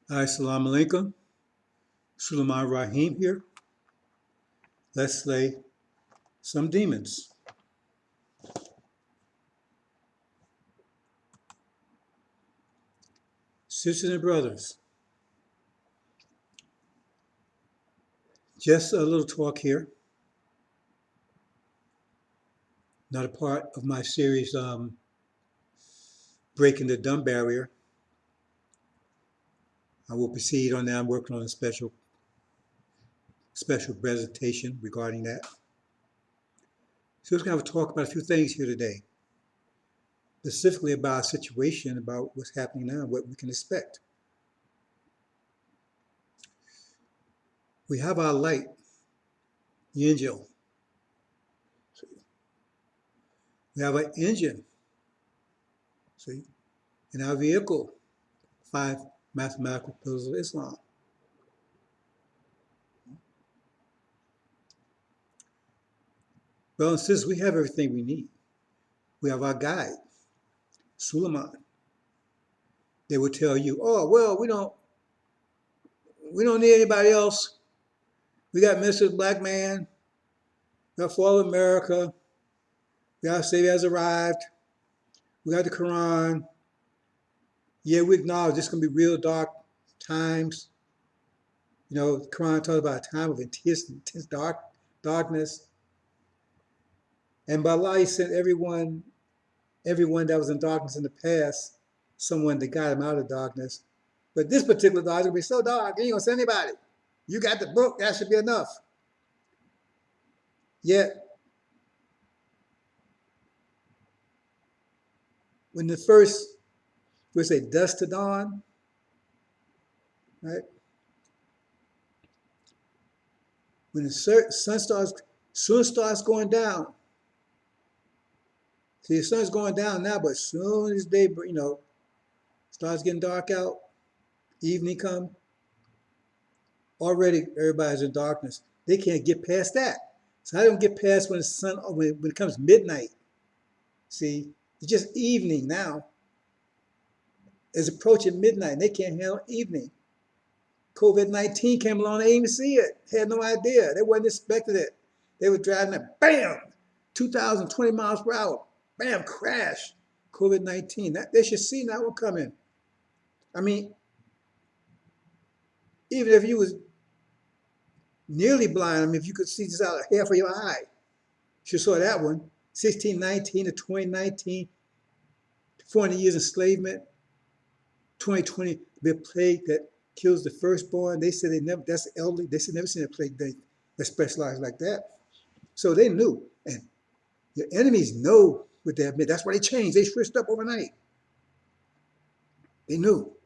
Assalamu alaikum. Sulaiman Rahim here. Let's slay some demons. Sisters and brothers, just a little talk here. Not a part of my series, Breaking the Dumb Barrier. I will proceed on that. I'm working on a special presentation regarding that. So we're going to have a talk about a few things here today, specifically about a situation, about what's happening now, what we can expect. We have our light, the angel. We have an engine, see, in our vehicle, 5 mathematical pillars of Islam. Well, and sisters, we have everything we need. We have our guide, Suleiman. They will tell you, oh, well, we don't need anybody else. We got Mr. Black Man, we got Fall of America, we got Savior has arrived, we got the Quran. Yeah, we acknowledge this is going to be real dark times. You know, the Quran talks about a time of intense darkness. And by Allah, He sent everyone that was in darkness in the past, someone that got him out of darkness. But this particular darkness will be so dark, you ain't gonna send anybody. You got the book, that should be enough. Yet, when the first, we say dusk to dawn, right? When the sun starts going down. See, the sun's going down now, but as soon as day, starts getting dark out, evening come, already everybody's in darkness. They can't get past that. So I don't get past when the sun, when it comes midnight. See, it's just evening now. It's approaching midnight, and they can't handle evening. COVID-19 came along, they didn't even see it. Had no idea. They wasn't expecting it. They were driving at bam, 2,020 miles per hour. Bam, crash. COVID-19. They should see now we're coming. I mean, even if you was nearly blind, I mean, if you could see just out of half of your eye, you saw that one. 1619 to 2019, 400 years enslavement, 2020, the plague that kills the firstborn. They said that's elderly. They said never seen a plague that specialized like that. So they knew. And your enemies know what they admit. That's why they changed. They switched up overnight. They knew.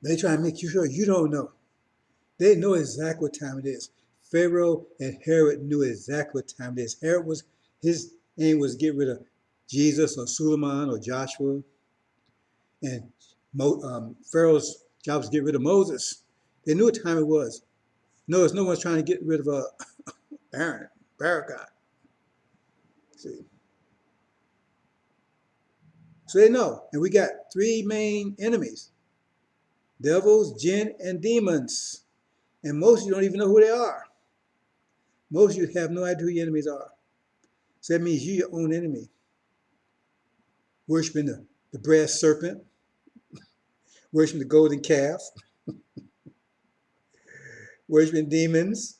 They try to make you sure you don't know. They know exactly what time it is. Pharaoh and Herod knew exactly what time it is. His aim was to get rid of Jesus or Suleiman or Joshua. And Pharaoh's job was to get rid of Moses. They knew what time it was. Notice no one's trying to get rid of FARRAKHAN. See. So they know. And we got 3 main enemies. Devils, jinn, and demons. And most of you don't even know who they are. Most of you have no idea who your enemies are. So that means you're your own enemy. Worshipping the brass serpent, worshiping the golden calf, worshiping demons.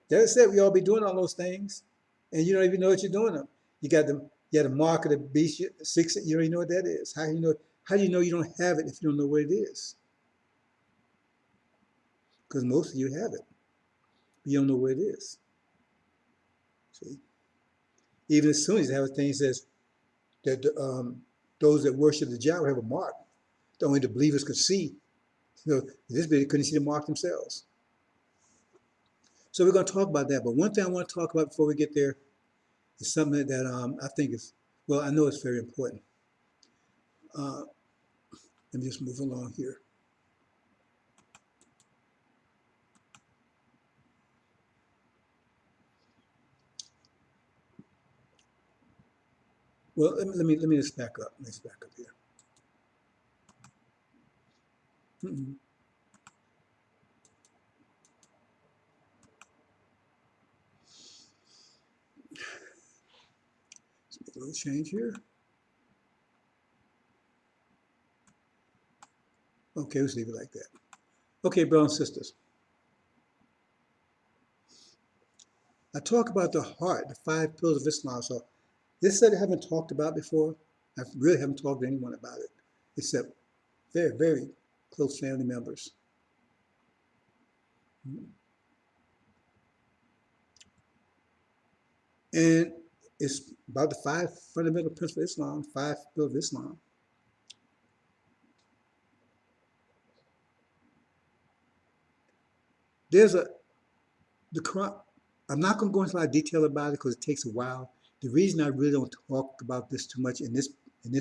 That's it. We all be doing all those things, and you don't even know what you're doing them. You got the mark of the beast. You don't even know what that is. How do you know? How do you know you don't have it if you don't know what it is? Because most of you have it. You don't know what it is. See, even as soon as you have a thing that says that those that worship the Jah have a mark, that only the believers could see. This baby couldn't see the mark themselves. So we're going to talk about that. But one thing I want to talk about before we get there is something that I think is, well, I know it's very important. Let me just move along here. Well, let me just back up. Let's back up here. Mm-mm. Let's make a little change here. Okay, let's leave it like that. Okay, brothers and sisters. I talk about the heart, the 5 pillars of Islam. So this study I haven't talked about before. I really haven't talked to anyone about it, except very, very close family members. And it's about the 5 fundamental principles of Islam, 5 pillars of Islam. There's a the Quran. I'm not going to go into a lot of detail about it because it takes a while. The reason I really don't talk about this too much in this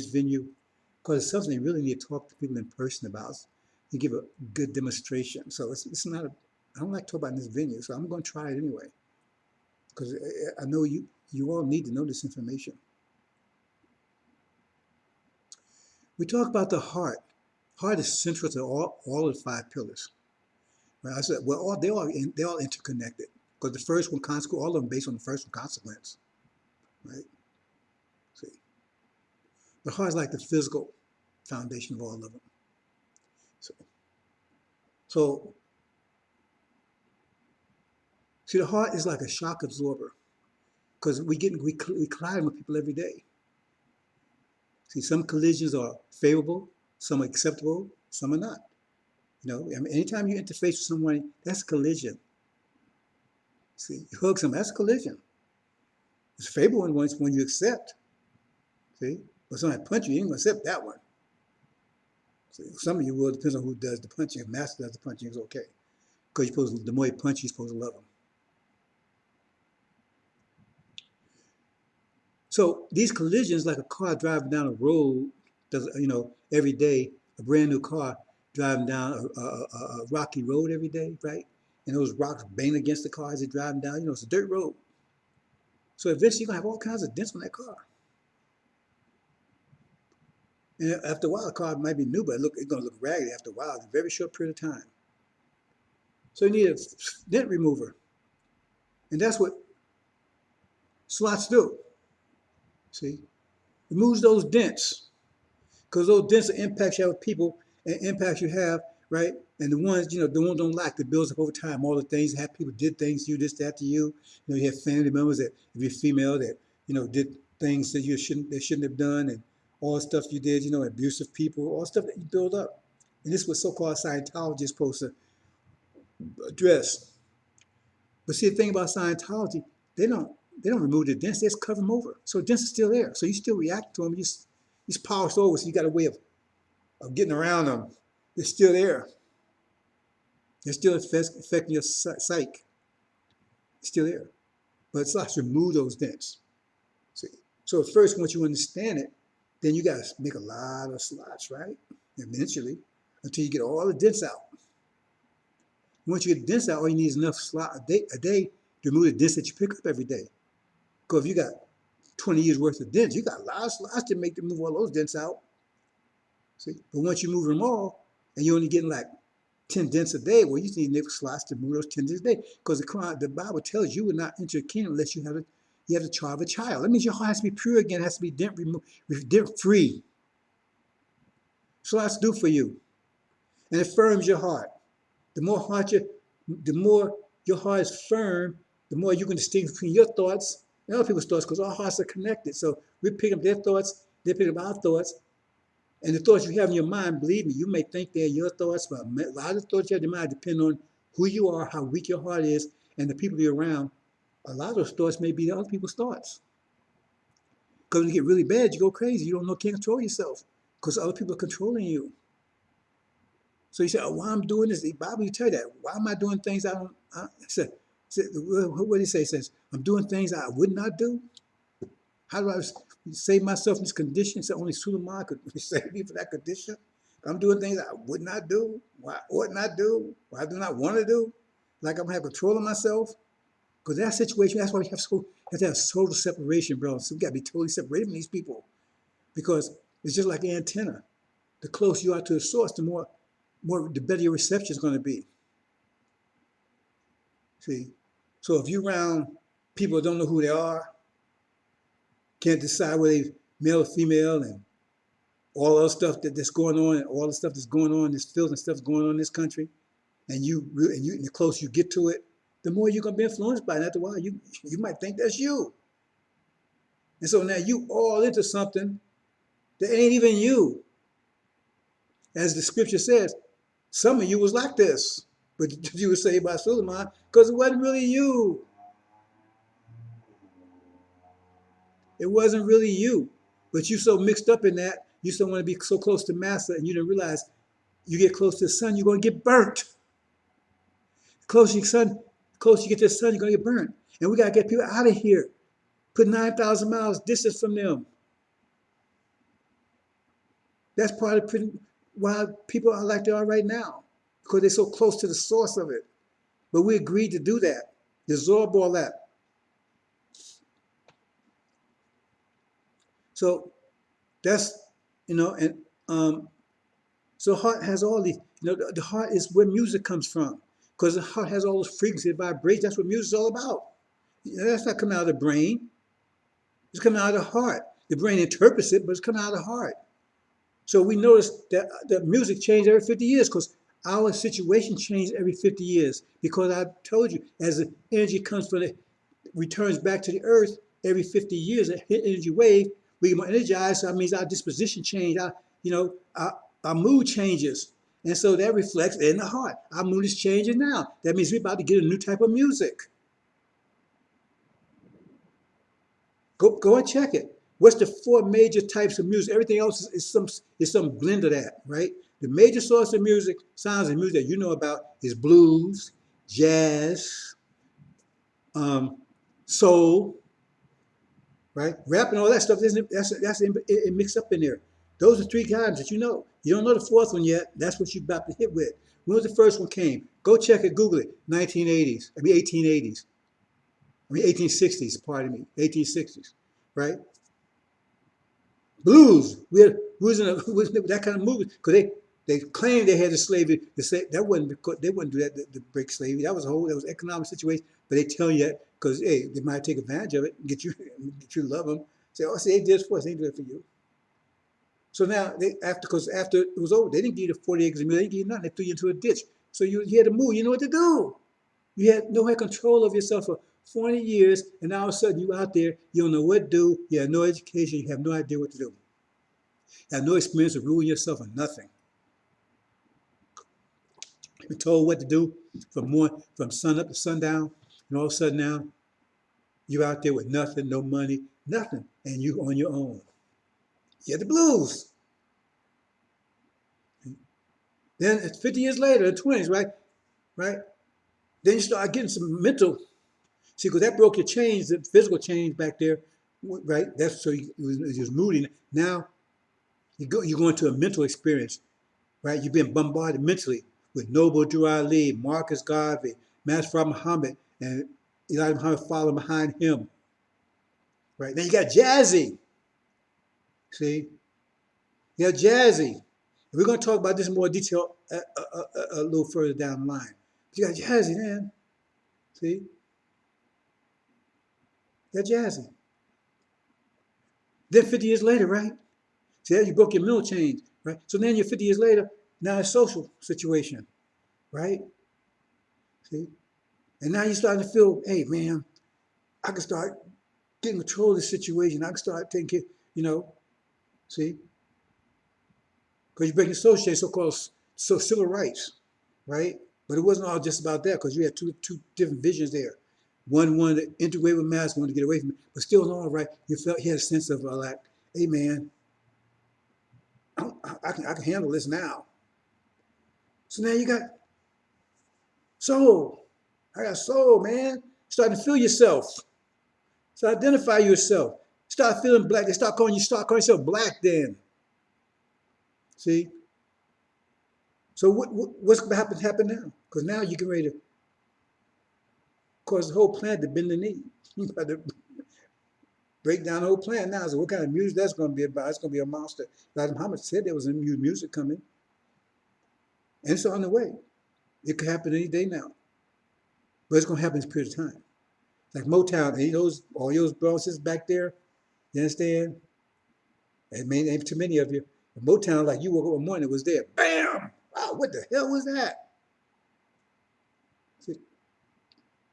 venue, because it's something you really need to talk to people in person about to give a good demonstration. So it's not a. I don't like to talk about in this venue, so I'm going to try it anyway because I know you all need to know this information. We talk about the heart. Heart is central to all of the 5 pillars. Right? I said, well, they're all interconnected because the first one, consequence, all of them based on the first one, consequence. Right? See, the heart is like the physical foundation of all of them. So, so see, the heart is like a shock absorber because we collide with people every day. See, some collisions are favorable, some are acceptable, some are not. You know, I mean, anytime you interface with someone, that's a collision. See, you hug someone, that's a collision. It's favorable one when you accept. See, but somebody punch you, you ain't gonna accept that one. See, some of you will, depends on who does the punching. If master does the punching, it's okay. Because the more you punch, you're supposed to love them. So these collisions, like a car driving down a road, does every day, a brand new car driving down a rocky road every day, right? And those rocks bang against the car as it's driving down. It's a dirt road. So eventually you're gonna have all kinds of dents on that car. And after a while, the car might be new, but it's gonna look ragged after a while, in a very short period of time. So you need a dent remover. And that's what slots do. See? Removes those dents. Because those dents are impacts you have with people and impacts you have, right? And the ones, the ones don't like, that builds up over time, all the things that have people did things to you, this, that to you. You have family members that, if you're female, that, did things that they shouldn't have done, and all the stuff you did, abusive people, all the stuff that you build up. And this is what so-called Scientology is supposed to address. But see, the thing about Scientology, they don't remove the dents, they just cover them over. So the dents are still there. So you still react to them, you just polish over, so you got a way of getting around them. They're still there. They're still affecting your psyche. It's still there. But it's like to remove those dents. See? So at first, once you understand it, then you got to make a lot of slots, right? Eventually, until you get all the dents out. Once you get the dents out, all you need is enough slot a day to remove the dents that you pick up every day. Because if you got 20 years worth of dents, you got a lot of slots to move all those dents out. See? But once you move them all, and you're only getting like 10 dents a day, well, you need nickel slots to move those 10 dents a day. Because the Bible tells you will not enter the kingdom unless you have the child of a child. That means your heart has to be pure again, it has to be dent free. Slots do for you. And it firms your heart. The more your heart is firm, the more you can distinguish between your thoughts and other people's thoughts, because our hearts are connected. So we pick up their thoughts, they pick up our thoughts, and the thoughts you have in your mind, believe me, you may think they're your thoughts, but a lot of the thoughts you have in your mind depend on who you are, how weak your heart is, and the people you're around. A lot of those thoughts may be other people's thoughts. Because when you get really bad, you go crazy. You don't know, can't control yourself because other people are controlling you. So you say, oh, why I'm doing this? The Bible, you tell you that. Why am I doing things I don't? What did he say? He says, I'm doing things I would not do. How do I save myself in this condition? So only Suleiman could save me from that condition. I'm doing things I would not do, or I ought not do, or I do not want to do. Like I'm gonna have control of myself. Because that situation, that's why we have to have total separation, bro. So we gotta be totally separated from these people. Because it's just like an antenna. The closer you are to the source, the more the better your reception is going to be. See, so if you around people that don't know who they are, can't decide whether they male or female, and all the stuff that's going on, and all the stuff that's going on, this filth and stuff going on in this country, and the closer you get to it, the more you're gonna be influenced by it. After a while, you might think that's you, and so now you all into something that ain't even you. As the scripture says, some of you was like this, but you were saved by Suleiman because it wasn't really you. It wasn't really you, but you so mixed up in that, you still want to be so close to master, and you didn't realize you get close to the sun, you're going to get burnt. Close you get to the sun, you're going to get burnt. And we got to get people out of here. Put 9,000 miles distance from them. That's part of why people are like they are right now, because they're so close to the source of it. But we agreed to do that, absorb all that. So that's, and so heart has all these, the heart is where music comes from, because the heart has all those frequency vibrations. That's what music's all about. That's not coming out of the brain. It's coming out of the heart. The brain interprets it, but it's coming out of the heart. So we notice that the music changed every 50 years because our situation changed every 50 years. Because I told you, as the energy comes from returns back to the earth every 50 years, a energy wave, we get more energized. So that means our disposition changes. Our mood changes. And so that reflects in the heart. Our mood is changing now. That means we're about to get a new type of music. Go and check it. What's the 4 major types of music? Everything else is some blend of that, right? The major source of music, sounds of music that you know about is blues, jazz, soul, right? Rap and all that stuff, that's mixed up in there. Those are 3 kinds that you know. You don't know the 4th one yet. That's what you're about to hit with. When was the first one came? Go check it, Google it. 1880s. 1860s, pardon me, 1860s, right? Blues. We was in that kind of movement because they claimed they had the slavery. That wasn't because they wouldn't do that to break slavery. That was economic situation. But they tell you that because they might take advantage of it, get you to love them. Say, oh, see, they did this for us, they did it for you. So now after it was over, they didn't give you the 40 acres of meal, they didn't give you nothing. They threw you into a ditch. So you had to move. You know what to do. You had control of yourself for 40 years, and now all of a sudden you out there, you don't know what to do, you have no education, you have no idea what to do. You have no experience of ruling yourself or nothing. You've been told what to do from sun up to sundown, and all of a sudden now you're out there with nothing, no money, nothing, and you on your own. You had the blues. Then it's 50 years later, the 20s, right? Then you start getting some mental. See, because that broke your chains, the physical chains back there, right? That's so it was moody. Now you go into a mental experience, right? You've been bombarded mentally with Noble Drew Ali, Marcus Garvey, Master Muhammad, and Elijah Muhammad following behind him, right? Then you got Jazzy. See, you got Jazzy. And we're going to talk about this in more detail a little further down the line. But you got Jazzy, man. See. They're Jazzy. Then 50 years later, right? See, you broke your middle chains, right? So then you're 50 years later, now it's social situation, right? See? And now you're starting to feel, hey, man, I can start getting control of the situation. I can start taking care, see? Because you're breaking social chains, so-called civil rights, right? But it wasn't all just about that because you had two different visions there. One wanted to integrate with mass, wanted to get away from it, but still in all right, you felt he had a sense of like, hey man, I can handle this now. So now you got soul. I got soul, man. Starting to feel yourself. Start identify yourself. Start feeling black. They start calling yourself black then. See? So what's going to happen now? Because now you can ready to cause the whole planet to bend the knee. You got to break down the whole plan now. So what kind of music that's going to be about? It's going to be a monster. Like Muhammad said there was a new music coming. And it's on the way. It could happen any day now. But it's going to happen in a period of time. Like Motown, and those all those bosses back there, you understand? And ain't too many of you. But Motown, like you woke up one morning, it was there. Bam! Wow, what the hell was that? See, you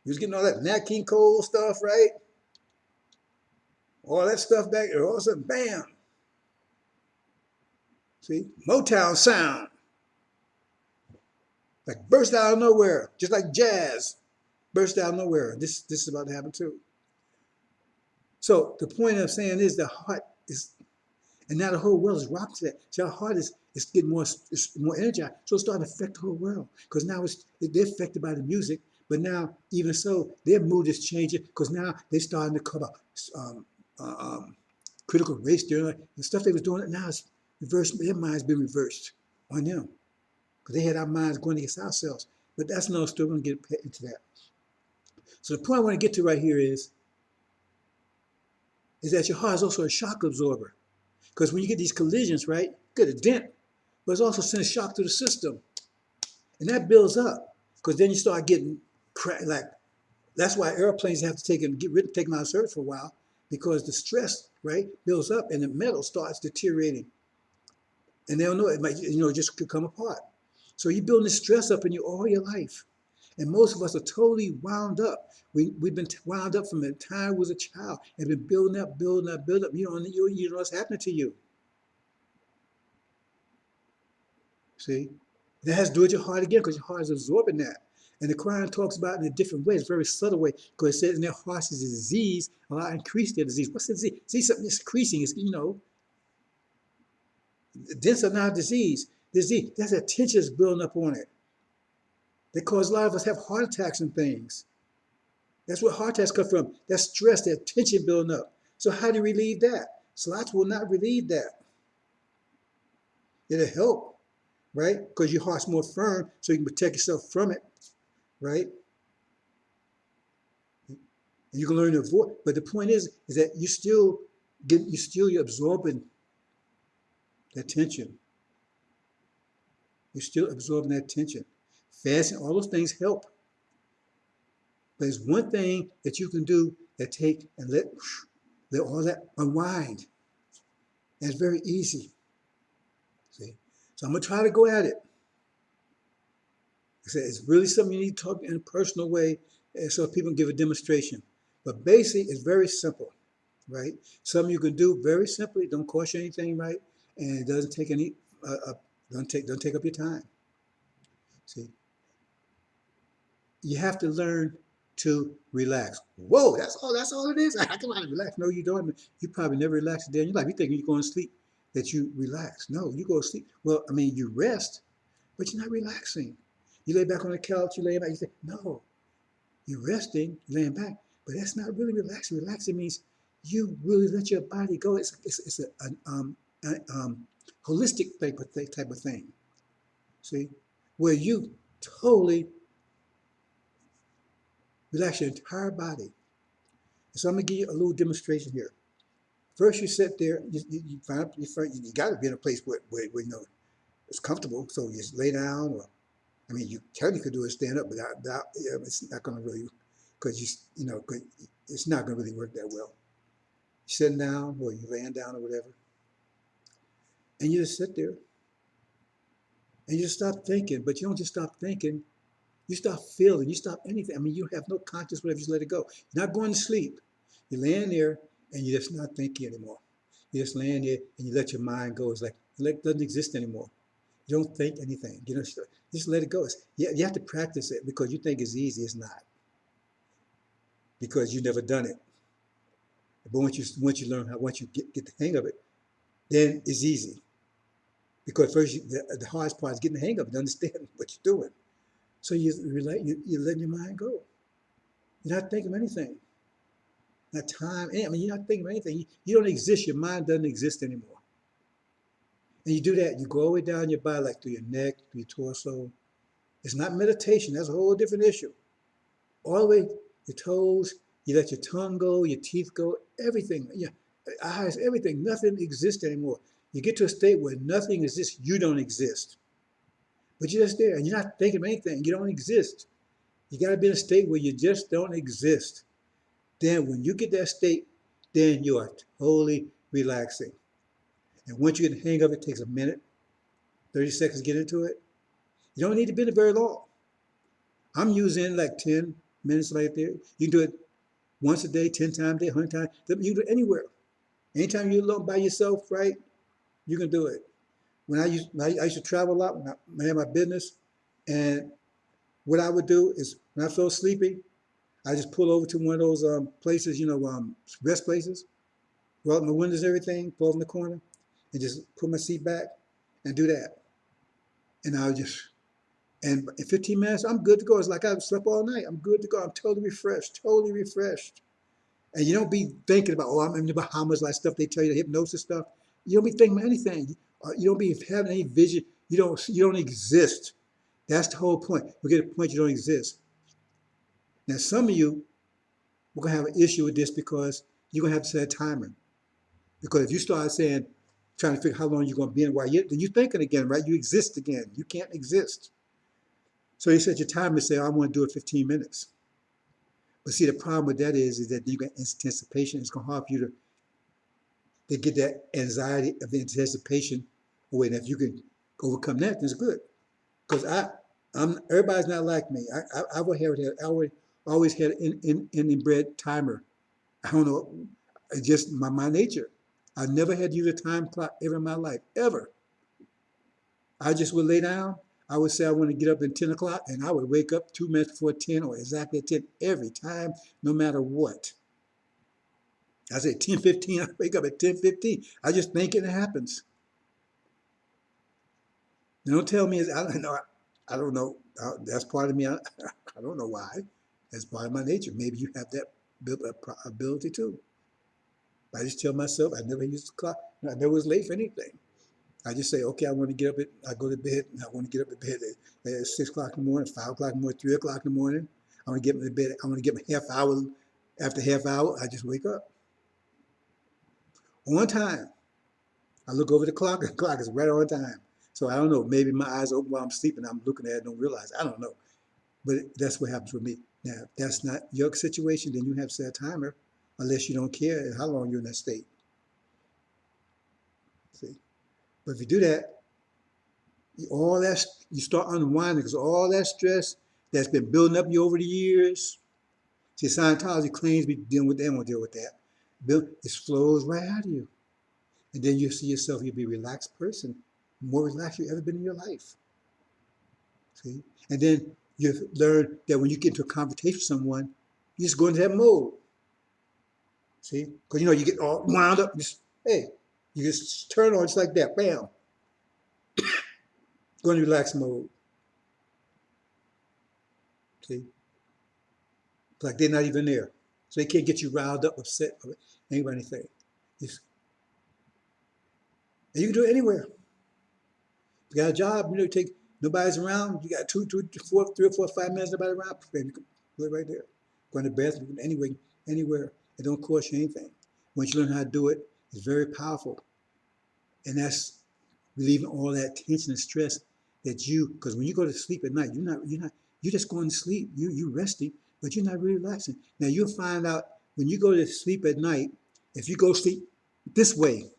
was getting all that Nat King Cole stuff, right? All that stuff back there, all of a sudden, bam! See, Motown sound, like burst out of nowhere, just like jazz, burst out of nowhere. This is about to happen too. So the point I'm saying is the heart is, and now the whole world is rocking to that. So our heart is getting more energized. So it's starting to affect the whole world because now they're affected by the music. But now, even so, their mood is changing because now they're starting to cover critical race theory. The stuff they was doing now is reversed. Their mind's been reversed on them because they had our minds going against ourselves. But that's another story. We're going to get into that. So the point I want to get to right here is that your heart is also a shock absorber. Because when you get these collisions, right, you get a dent, but it's also sending shock to the system. And that builds up. Because then you start getting, like, that's why airplanes have to take them out of service for a while, because the stress, right, builds up and the metal starts deteriorating. And they don't know, it might, just could come apart. So you're building this stress up in you all your life. And most of us are totally wound up. We've been wound up from the time I was a child and been building up. You know what's happening to you. See? That has to do with your heart again because your heart is absorbing that. And the Quran talks about it in a different way. It's a very subtle way because it says in their hearts is a disease. Allah increased their disease. What's the disease? See, something that's increasing is, dents are not a disease. Disease, that's a tension that's building up on it. They cause a lot of us have heart attacks and things. That's where heart attacks come from. That stress, that tension building up. So how do you relieve that? Salats will not relieve that. It'll help, right? Because your heart's more firm, so you can protect yourself from it, right? And you can learn to avoid. But the point is that you're absorbing that tension. You're still absorbing that tension. Fasting, all those things help. But there's one thing that you can do that take and let all that unwind. And it's very easy. See? So I'm going to try to go at it. I said, it's really something you need to talk in a personal way so people can give a demonstration. But basically, it's very simple, right? Something you can do very simply, don't cost you anything, right? And it doesn't take any, don't take up your time. See? You have to learn to relax. Whoa, that's all it is? I can relax. No, you don't. You probably never relaxed a day in your life. You think you're going to sleep that you relax. No, you go to sleep. Well, I mean, you rest, but you're not relaxing. You lay back on the couch, you lay back, you say, no, you're resting, you're laying back, but that's not really relaxing. Relaxing means you really let your body go. It's a holistic type of thing. See, where you totally relax your entire body. So I'm gonna give you a little demonstration here. First, you sit there. You got to be in a place where it's comfortable. So you just lay down, or I mean, you technically do it stand up, but it's not gonna really, because it's not gonna really work that well. You're sitting down, or you're laying down, or whatever, and you just sit there, and you just stop thinking. But you don't just stop thinking. You stop feeling, you stop anything. I mean, you have no conscious, whatever, you just let it go. You're not going to sleep. You're laying there and you're just not thinking anymore. You're just laying there and you let your mind go. It's like it doesn't exist anymore. You don't think anything. Just let it go. You have to practice it because you think it's easy. It's not. Because you've never done it. But once you learn once you get the hang of it, then it's easy. Because first, the hardest part is getting the hang of it, understanding what you're doing. So you're letting your mind go. You're not thinking of anything. Not time. I mean, you're not thinking of anything. You don't exist. Your mind doesn't exist anymore. And you do that. You go all the way down your body, like through your neck, through your torso. It's not meditation. That's a whole different issue. All the way your toes. You let your tongue go, your teeth go, everything. Your eyes, everything. Nothing exists anymore. You get to a state where nothing exists. You don't exist. but you're just there and you're not thinking of anything. You don't exist. You got to be in a state where you just don't exist. Then when you get that state, then you are totally relaxing. And once you get the hang of it, it takes a minute, 30 seconds to get into it. You don't need to be in it very long. I'm using like 10 minutes right there. You can do it once a day, 10 times a day, 100 times. You can do it anywhere. Anytime you're alone by yourself, right, you can do it. I used to travel a lot when I had my business, and what I would do is when I felt sleepy, I just pull over to one of those places, rest places, roll up my windows and everything, pull over in the corner, and just put my seat back and do that. And I would just, and in 15 minutes, I'm good to go. It's like I slept all night. I'm good to go. I'm totally refreshed, totally refreshed. And you don't be thinking about, oh, I'm in the Bahamas, like stuff they tell you, the hypnosis stuff. You don't be thinking about anything. You don't be having any vision. You don't exist. That's the whole point. We get to the point you don't exist. Now, some of you, we're gonna have an issue with this because you're gonna have to set a timer. Because if you start saying, trying to figure how long you're gonna be in, why then you're thinking again, right? You exist again. You can't exist. So you set your timer and say, oh, I want to do it 15 minutes. But see, the problem with that is that you got anticipation. It's gonna help you to get that anxiety of anticipation away. And if you can overcome that, then it's good. Because everybody's not like me. I always had an inbred timer. I don't know, it's just my nature. I never had to use a time clock ever in my life, ever. I just would lay down. I would say I want to get up at 10 o'clock, and I would wake up 2 minutes before 10 or exactly at 10 every time, no matter what. I say 10:15, I wake up at 10:15. I just think it happens. Don't tell me, I don't know. I don't know. That's part of me. I don't know why. That's part of my nature. Maybe you have that ability too. I just tell myself I never used the clock. I never was late for anything. I just say, okay, I want to get up I go to bed, and I want to get up at bed at 6 o'clock in the morning, 5 o'clock in the morning, 3 o'clock in the morning. I want to get to bed. I want to get my half hour. After half hour, I just wake up. On time. I look over the clock, and the clock is right on time. So I don't know, maybe my eyes open while I'm sleeping, I'm looking at it and don't realize. I don't know. But that's what happens with me. Now, if that's not your situation, then you have to set a timer, unless you don't care how long you're in that state. See? But if you do that, you start unwinding because all that stress that's been building up you over the years. See, Scientology claims we dealing with that, won't deal with that. It flows right out of you. And then you see yourself, you'll be a relaxed person, more relaxed you've ever been in your life. See? And then you learn that when you get into a conversation with someone, you just go into that mode. See? Because you get all wound up, hey, you just turn on just like that, bam. Go into relaxed mode. See? It's like they're not even there. So they can't get you riled up, upset, or anything. And you can do it anywhere. If you got a job, nobody's around, you got 3 or 4, 5 minutes, nobody around, you can do it right there. Go in the bathroom, anywhere. It don't cost you anything. Once you learn how to do it, it's very powerful. And that's relieving all that tension and stress because when you go to sleep at night, you're just going to sleep. You resting, but you're not really relaxing. Now you'll find out when you go to sleep at night, if you go sleep this way,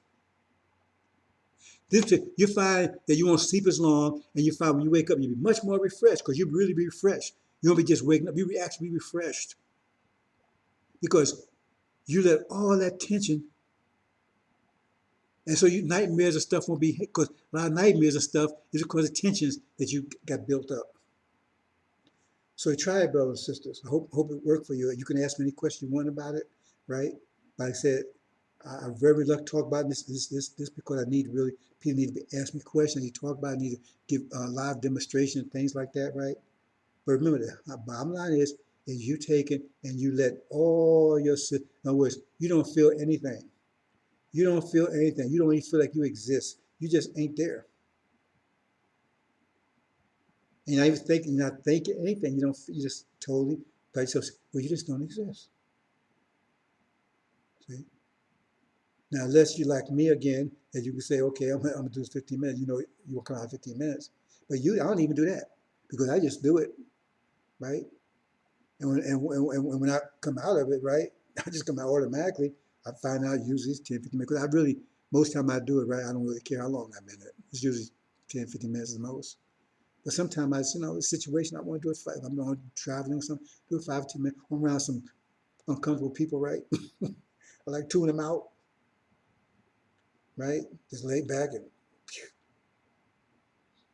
you find that you won't sleep as long, and you find when you wake up, you'll be much more refreshed because you really be refreshed. You won't be just waking up, you actually be refreshed because you let all that tension, and so nightmares and stuff won't be, because a lot of nightmares and stuff is because of tensions that you got built up. So try it, brothers and sisters. I hope it worked for you. You can ask me any question you want about it, right? Like I said, I'm very reluctant to talk about this because people need to ask me questions. I need to talk about it. I need to give live demonstration and things like that, right? But remember, the bottom line is you take it and you let all in other words, you don't feel anything. You don't feel anything. You don't even feel like you exist. You just ain't there. And you're not thinking anything. You just totally, well, you just don't exist. See? Now, unless you're like me again, and you can say, okay, I'm gonna do this 15 minutes, you will come out 15 minutes. But I don't even do that because I just do it, right? And when I come out of it, right, I just come out automatically. I find out usually it's 10, 15 minutes. Because I really, most time I do it, right, I don't really care how long I'm in it. It's usually 10, 15 minutes at the most. But sometimes the situation I want to do it if I'm on traveling or something, do it 5 or 10 minutes. I'm around some uncomfortable people, right? I like tune them out, right? Just lay back and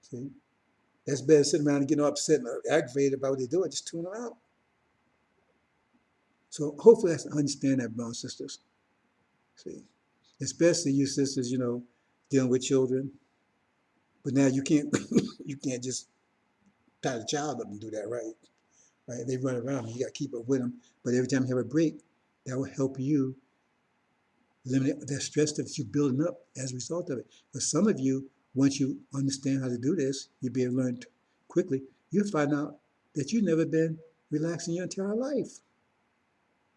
see. That's better than sitting around and getting upset and aggravated about what they're doing. Just tune them out. So hopefully I understand that, brothers and sisters. See, especially you sisters, dealing with children. But now you can't you can't just tie the child up and do that, right? Right? They run around, you got to keep up with them. But every time you have a break, that will help you eliminate that stress that you're building up as a result of it. But some of you, once you understand how to do this, you'll be able to learn quickly. You'll find out that you've never been relaxed in your entire life.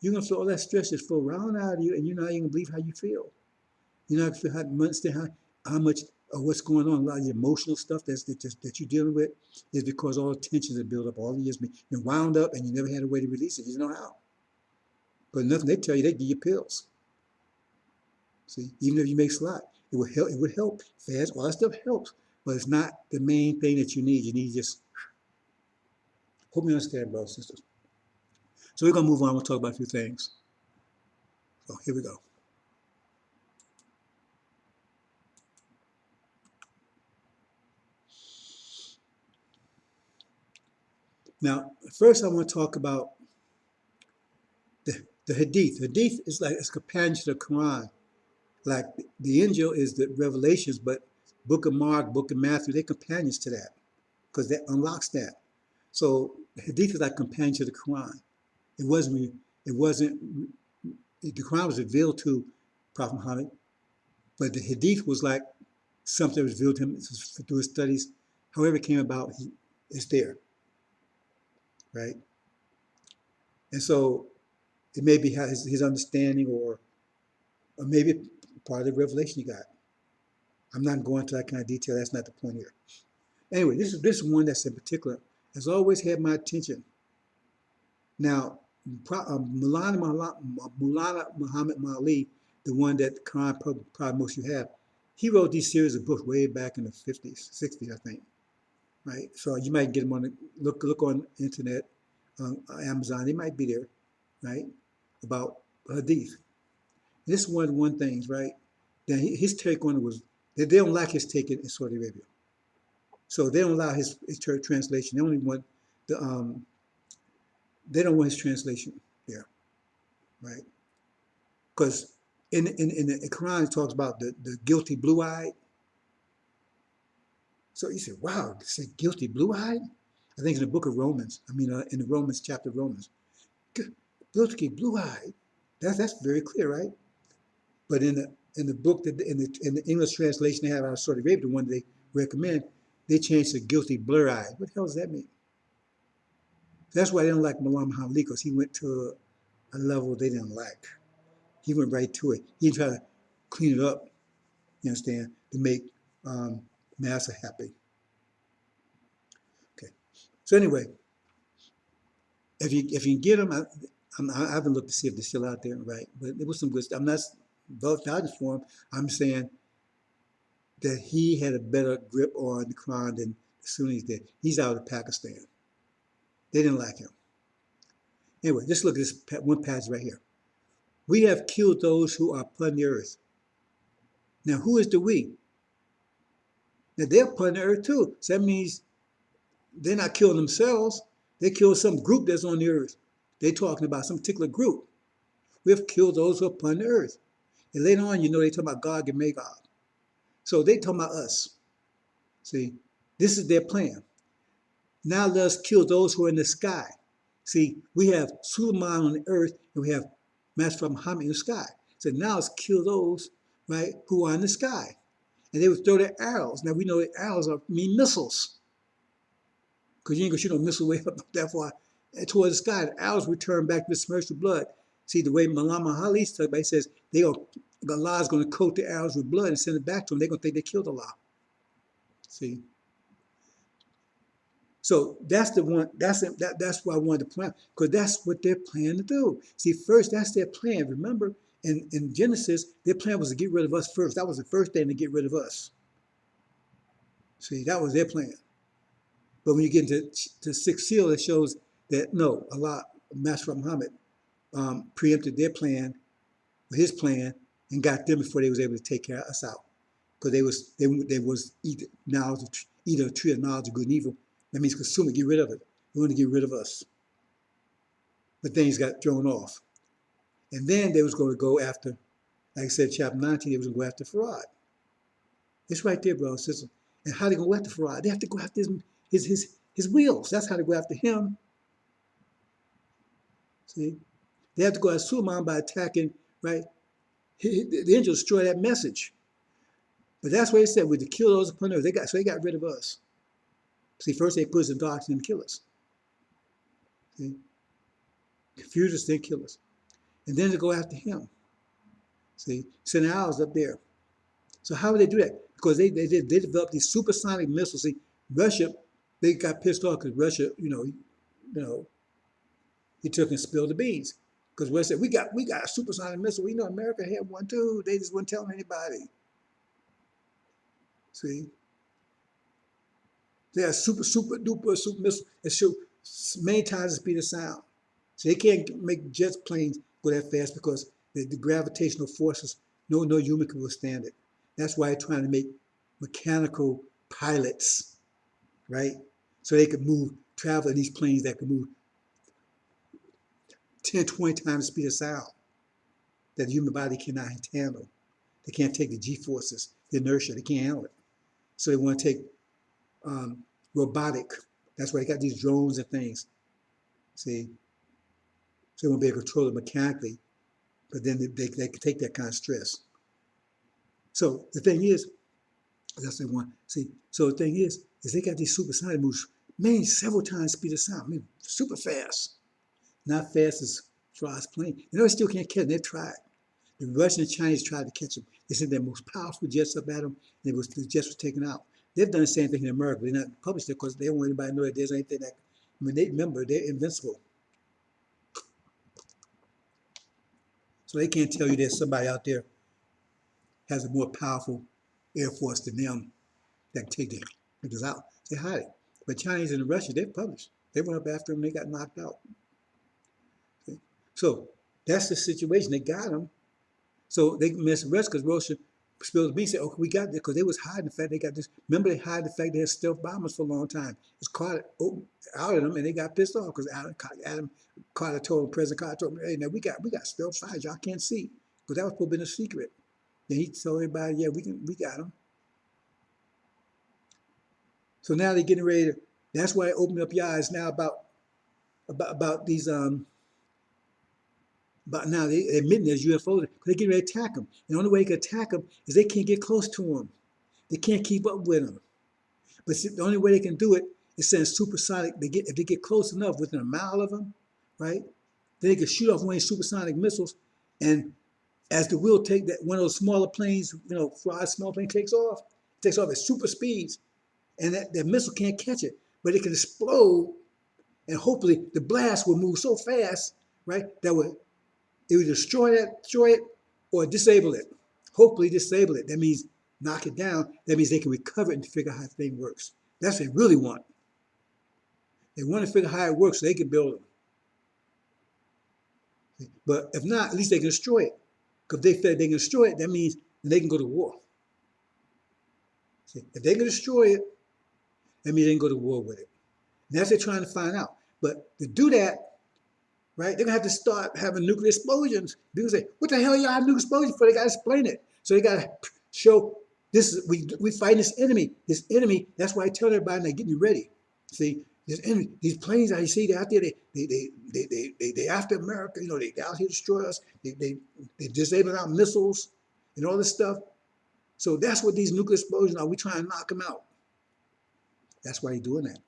You're gonna feel all that stress just flow around out of you, and you're not even gonna believe how you feel. You're not gonna understand how much of what's going on. A lot of the emotional stuff that you're dealing with is because all the tensions that build up all the years been wound up, and you never had a way to release it. You don't know how. But nothing they tell you, they give you pills. See, even if you make slot, it would help. It would help fast. All that stuff helps, but it's not the main thing that you need. You need just hope you understand, brothers and sisters. So we're gonna move on. We'll talk about a few things. So here we go. Now, first I want to talk about the Hadith. Hadith is like it's companion to the Quran. Like the angel is the Revelations, but Book of Mark, Book of Matthew, they're companions to that because that unlocks that. So Hadith is like companion to the Quran. It wasn't. It wasn't. The Quran was revealed to Prophet Muhammad, but the Hadith was like something that was revealed to him through his studies. However it came about, it's there, right? And so it may be his understanding or maybe part of the revelation he got. I'm not going into that kind of detail. That's not the point here. Anyway, this one that's in particular has always had my attention. Now, Maulana Muhammad Mali, the one that the Quran probably most of you have, he wrote these series of books way back in the 50s, 60s, I think. Right? So you might get them on the look on the internet, Amazon. They might be there, right? About hadith. This is one things, right? Then his take on it was that they don't like his take in Saudi Arabia. So they don't allow his translation. They only want the they don't want his translation there, right? Because in the Quran it talks about the guilty blue-eyed. So you say, wow, they say guilty blue-eyed? I think in the book of Romans, in the Romans chapter of Romans, guilty blue-eyed. That's very clear, right? But in the book that in the English translation they have out of Saudi Arabia, the one they recommend, they changed to guilty blur-eyed. What the hell does that mean? That's why they don't like Mullah Muhammad because he went to a level they didn't like. He went right to it. He didn't try to clean it up, you understand, to make Massa happy. Okay. So anyway, if you can get them, I haven't looked to see if they're still out there, right? But there was some good stuff. I'm not vouching for him. I'm saying that he had a better grip on the Quran than the Sunnis did. He's out of Pakistan. They didn't like him. Anyway, just look at this one passage right here. We have killed those who are upon the earth. Now, who is the we? Now, they're upon the earth too. So that means they're not killing themselves. They kill some group that's on the earth. They're talking about some particular group. We have killed those who are upon the earth. And later on, they talk about Gog and Magog. So they talking about us. See, this is their plan. Now let us kill those who are in the sky. See, we have Suleiman on the earth and we have Master Muhammad in the sky. So now let's kill those, right, who are in the sky. And they would throw their arrows. Now we know that arrows mean missiles. Because you ain't gonna shoot no missile way up that far towards the sky. The arrows return back to the submerged with blood. See, the way Malama Hali's talking about, he says Allah's going to coat the arrows with blood and send it back to them. They're going to think they killed Allah. See? So that's the one. That's why I wanted to plan because that's what they're planning to do. See, first that's their plan. Remember, in Genesis, their plan was to get rid of us first. That was the first thing to get rid of us. See, that was their plan. But when you get into the sixth seal, it shows that no, Allah, Master Muhammad, preempted their plan, his plan, and got them before they was able to take care of us out. Because they was either a tree of knowledge of good and evil. That means consume it, get rid of it. They want to get rid of us. But things got thrown off. And then they was going to go after, like I said, chapter 19, they was going to go after Farad. It's right there, brother, sister. And how they go after Farad? They have to go after his wheels. That's how they go after him. See? They have to go after Suleiman by attacking, right? The angels destroy that message. But that's what he said, with the kill those upon earth. So they got rid of us. See, first they put us in darkness and kill us. See? Confuse us, then kill us. And then they go after him. See? Send owls up there. So how would they do that? Because they developed these supersonic missiles. See, Russia, they got pissed off because Russia, he took and spilled the beans. Because West said, we got a supersonic missile. We know America had one too. They just wouldn't tell anybody. See? They have super missile that shoot many times the speed of sound. So they can't make jet planes go that fast because the gravitational forces, no human can withstand it. That's why they're trying to make mechanical pilots, right? So they could travel in these planes that could move 10, 20 times the speed of sound that the human body cannot handle. They can't take the G-forces, the inertia, they can't handle it. So they want to take robotic. That's why they got these drones and things. See? So they won't be able to control it mechanically, but then they can take that kind of stress. So the thing is, that's the one. See, so the thing is they got these supersonic moves, maybe several times speed of sound, I mean, super fast. Not fast as Frost plane. You know, they still can't catch them. They've tried. The Russians and Chinese tried to catch them. They sent their most powerful jets up at them, and the jets were taken out. They've done the same thing in America. They're not published it because they don't want anybody to know that there's anything that, I mean, remember, they're invincible. So they can't tell you there's somebody out there has a more powerful air force than them that can take us out. They hide it. But Chinese and the Russians, they've published. They went up after them, they got knocked out. Okay. So that's the situation. They got them. So they missed the rest because Russia spilled the beans. Said, "Okay, we got this," because they was hiding the fact they got this. Remember, they hid the fact they had stealth bombers for a long time. It's caught out of them, and they got pissed off because Adam Carter told President Carter told them, "Hey, now we got stealth fighters y'all can't see," because that was supposed to be a secret. Then he told everybody, "Yeah, we got them." So now they're getting ready to. That's why it opened up your eyes now about these But now they're admitting there's UFOs because they're getting ready to attack them. And the only way they can attack them is they can't get close to them. They can't keep up with them. But the only way they can do it is send supersonic. If they get close enough within a mile of them, right? Then they can shoot off one of these supersonic missiles. And as the wheel take that one of those smaller planes, fly small plane takes off at super speeds, and that missile can't catch it, but it can explode, and hopefully the blast will move so fast, right, that it would destroy it, or disable it. Hopefully disable it. That means knock it down. That means they can recover it and figure out how the thing works. That's what they really want. They want to figure out how it works so they can build them. But if not, at least they can destroy it. Because if they feel they can destroy it, that means they can go to war. See, if they can destroy it, that means they can go to war with it. And that's what they're trying to find out. But to do that, right, they're going to have to start having nuclear explosions. People say, what the hell y'all have nuclear explosions for? They got to explain it. So they got to show we fighting this enemy. This enemy, that's why I tell everybody they're getting ready. See, this enemy, these planes I see, they're out there, they after America, they out here to destroy us. They disabling our missiles and all this stuff. So that's what these nuclear explosions are. We trying to knock them out. That's why they're doing that.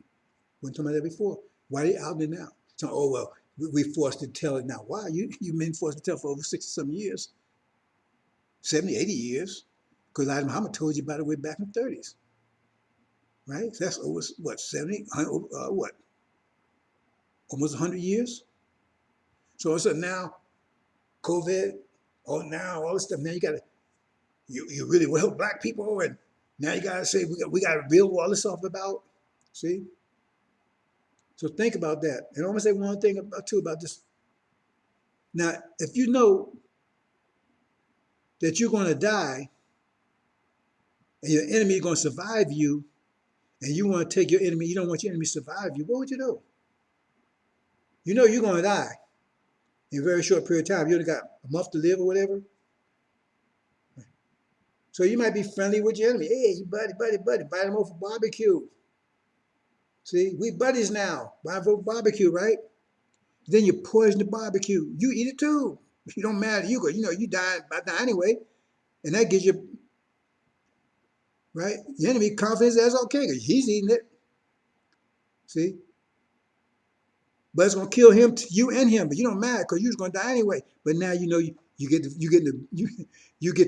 We talked about that before. Why are they out there now? So, oh, well, we forced to tell it now. Why? You've been forced to tell for over 60-some years, 70, 80 years, because Muhammad told you about it way back in the 30s. right? So that's over, what, 70, what, almost 100 years? So all of a sudden now, COVID, oh, now all this stuff, now you got to, you really will help black people, and now you got to say, we got to build all this stuff about, see? So think about that. And I'm going to say one thing about, too, about this. Now, if you know that you're going to die and your enemy is going to survive you, and you want to take your enemy, you don't want your enemy to survive you, what would you do? You know you're going to die in a very short period of time. You only got a month to live or whatever. So you might be friendly with your enemy. Hey, buddy, invite him over for barbecue. See, we buddies now. Buy for barbecue, right? Then you poison the barbecue. You eat it too. You don't matter. You go, you know, you die anyway. And that gives you, right? The enemy confidence that's okay because he's eating it. See? But it's gonna kill him, you and him. But you don't matter because you're gonna die anyway. But now you know you get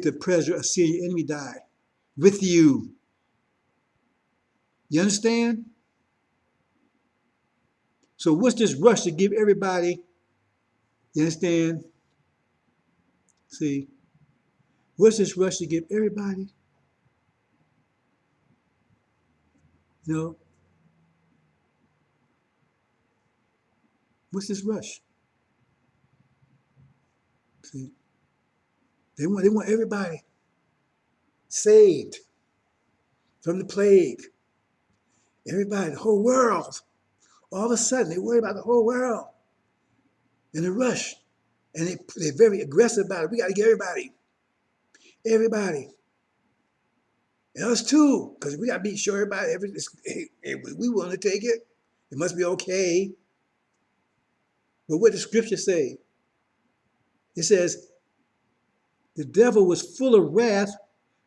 the pleasure of seeing your enemy die with you. You understand? So what's this rush to give everybody? You understand? See, what's this rush to give everybody? You know, what's this rush? See, they want everybody saved from the plague. Everybody, the whole world. All of a sudden, they worry about the whole world in a rush, and they're very aggressive about it. We got to get everybody, and us too, because we got to be sure everybody. We want to take it. It must be okay. But what does Scripture say? It says the devil was full of wrath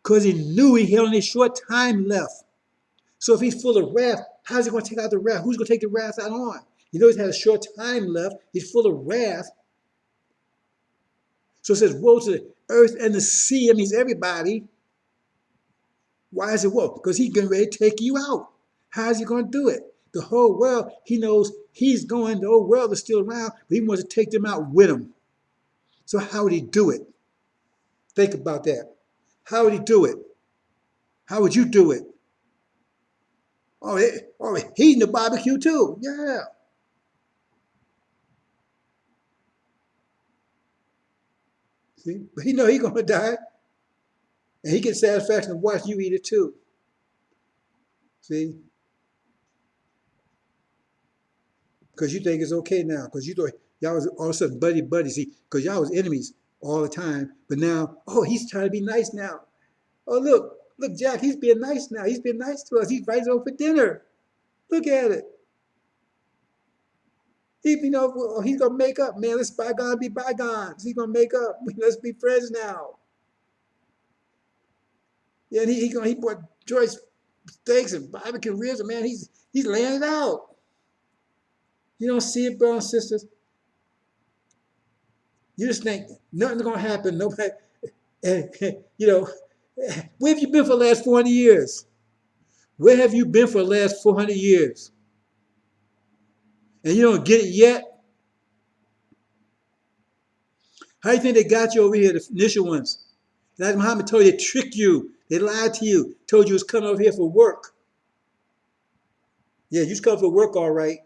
because he knew he had only a short time left. So if he's full of wrath, how's he going to take out the wrath? Who's going to take the wrath out on? He knows he has a short time left. He's full of wrath. So it says, woe to the earth and the sea. That means everybody. Why is it woe? Because he's getting ready to take you out. How is he going to do it? The whole world, he knows he's going, the whole world is still around, but he wants to take them out with him. So how would he do it? Think about that. How would he do it? How would you do it? Oh, he's eating the barbecue too. Yeah. See? But he know he's going to die. And he gets satisfaction of watching you eat it too. See? Because you think it's okay now. Because you thought y'all was all of a sudden buddy. See? Because y'all was enemies all the time. But now, oh, he's trying to be nice now. Oh, look, Jack, he's being nice now. He's been nice to us. He's invited us over for dinner. Look at it. He's going to make up, man. Let's bygone be bygones. He's going to make up. Let's be friends now. Yeah, and he bought choice steaks and barbecue ribs, and man, he's laying it out. You don't see it, brothers and sisters. You just think nothing's gonna happen. Nobody, where have you been for the last 400 years? Where have you been for the last 400 years? And you don't get it yet? How do you think they got you over here, the initial ones? Like Muhammad told you, they tricked you. They lied to you, told you it was coming over here for work. Yeah, you was coming for work, all right.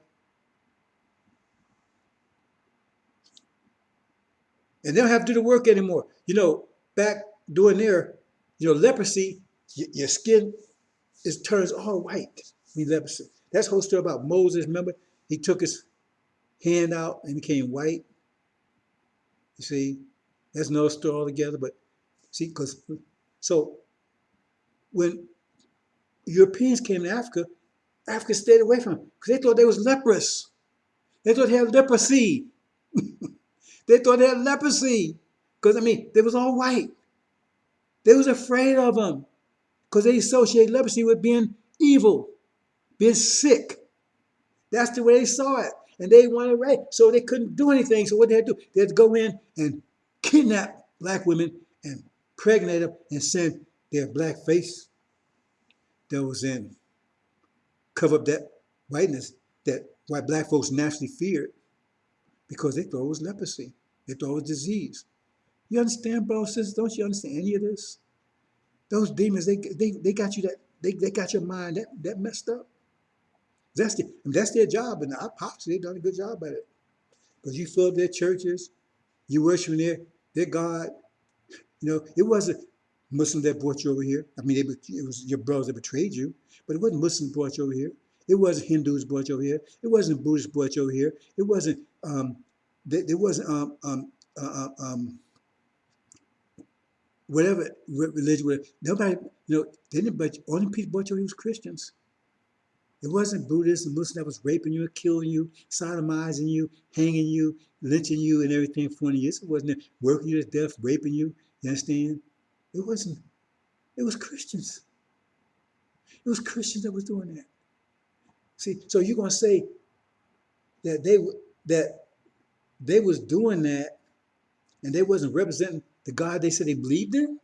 And they don't have to do the work anymore. Back during there, leprosy, your skin turns all white. Leprosy. That's the whole story about Moses. Remember, he took his hand out and became white. You see, that's another story altogether. But see, so when Europeans came to Africa, Africa stayed away from them because they thought they was leprous. They thought they had leprosy. They thought they had leprosy because, they was all white. They was afraid of them because they associate leprosy with being evil, being sick. That's the way they saw it. And they wanted right. So they couldn't do anything. So what they had to do? They had to go in and kidnap black women and pregnate them and send their black face that was in cover up that whiteness that white black folks naturally feared because they thought it was leprosy. They thought it was disease. You understand, bro, sisters? Don't you understand any of this? Those demons, they got you they got your mind that messed up. That's their job, and our pops, they've done a good job at it. Because you fill up their churches, you worship their God. You know, it wasn't Muslims that brought you over here. I mean, it was your brothers that betrayed you, but it wasn't Muslims brought you over here. It wasn't Hindus brought you over here. It wasn't Buddhists brought you over here. It wasn't there wasn't whatever religion. Whatever. Nobody, they didn't. But only people brought you over here was Christians. It wasn't Buddhists and Muslims that was raping you, killing you, sodomizing you, hanging you, lynching you, and everything for 20 years. It wasn't working you to death, raping you. You understand? It wasn't. It was Christians. It was Christians that was doing that. See, so you're gonna say that they was doing that, and they wasn't representing the God they said they believed in?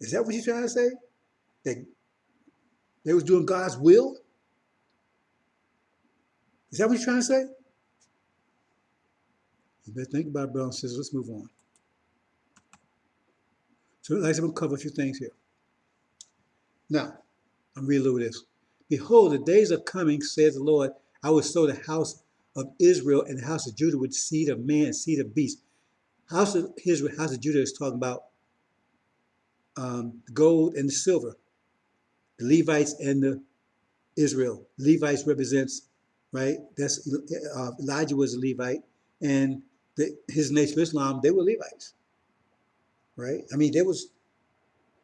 Is that what you're trying to say? That they was doing God's will? Is that what you're trying to say? You better think about it, brothers and sisters. Let's move on. So like I said, I'm gonna cover a few things here. Now, I'm reading a little of this. Behold, the days are coming, says the Lord. I will sow the house of Israel and the house of Judah with seed of man, seed of beast. House of Israel, house of Judah is talking about gold and the silver. The Levites and the Israel. Levites represents, right? That's Elijah was a Levite, and his nation of Islam, they were Levites, right? I mean, there was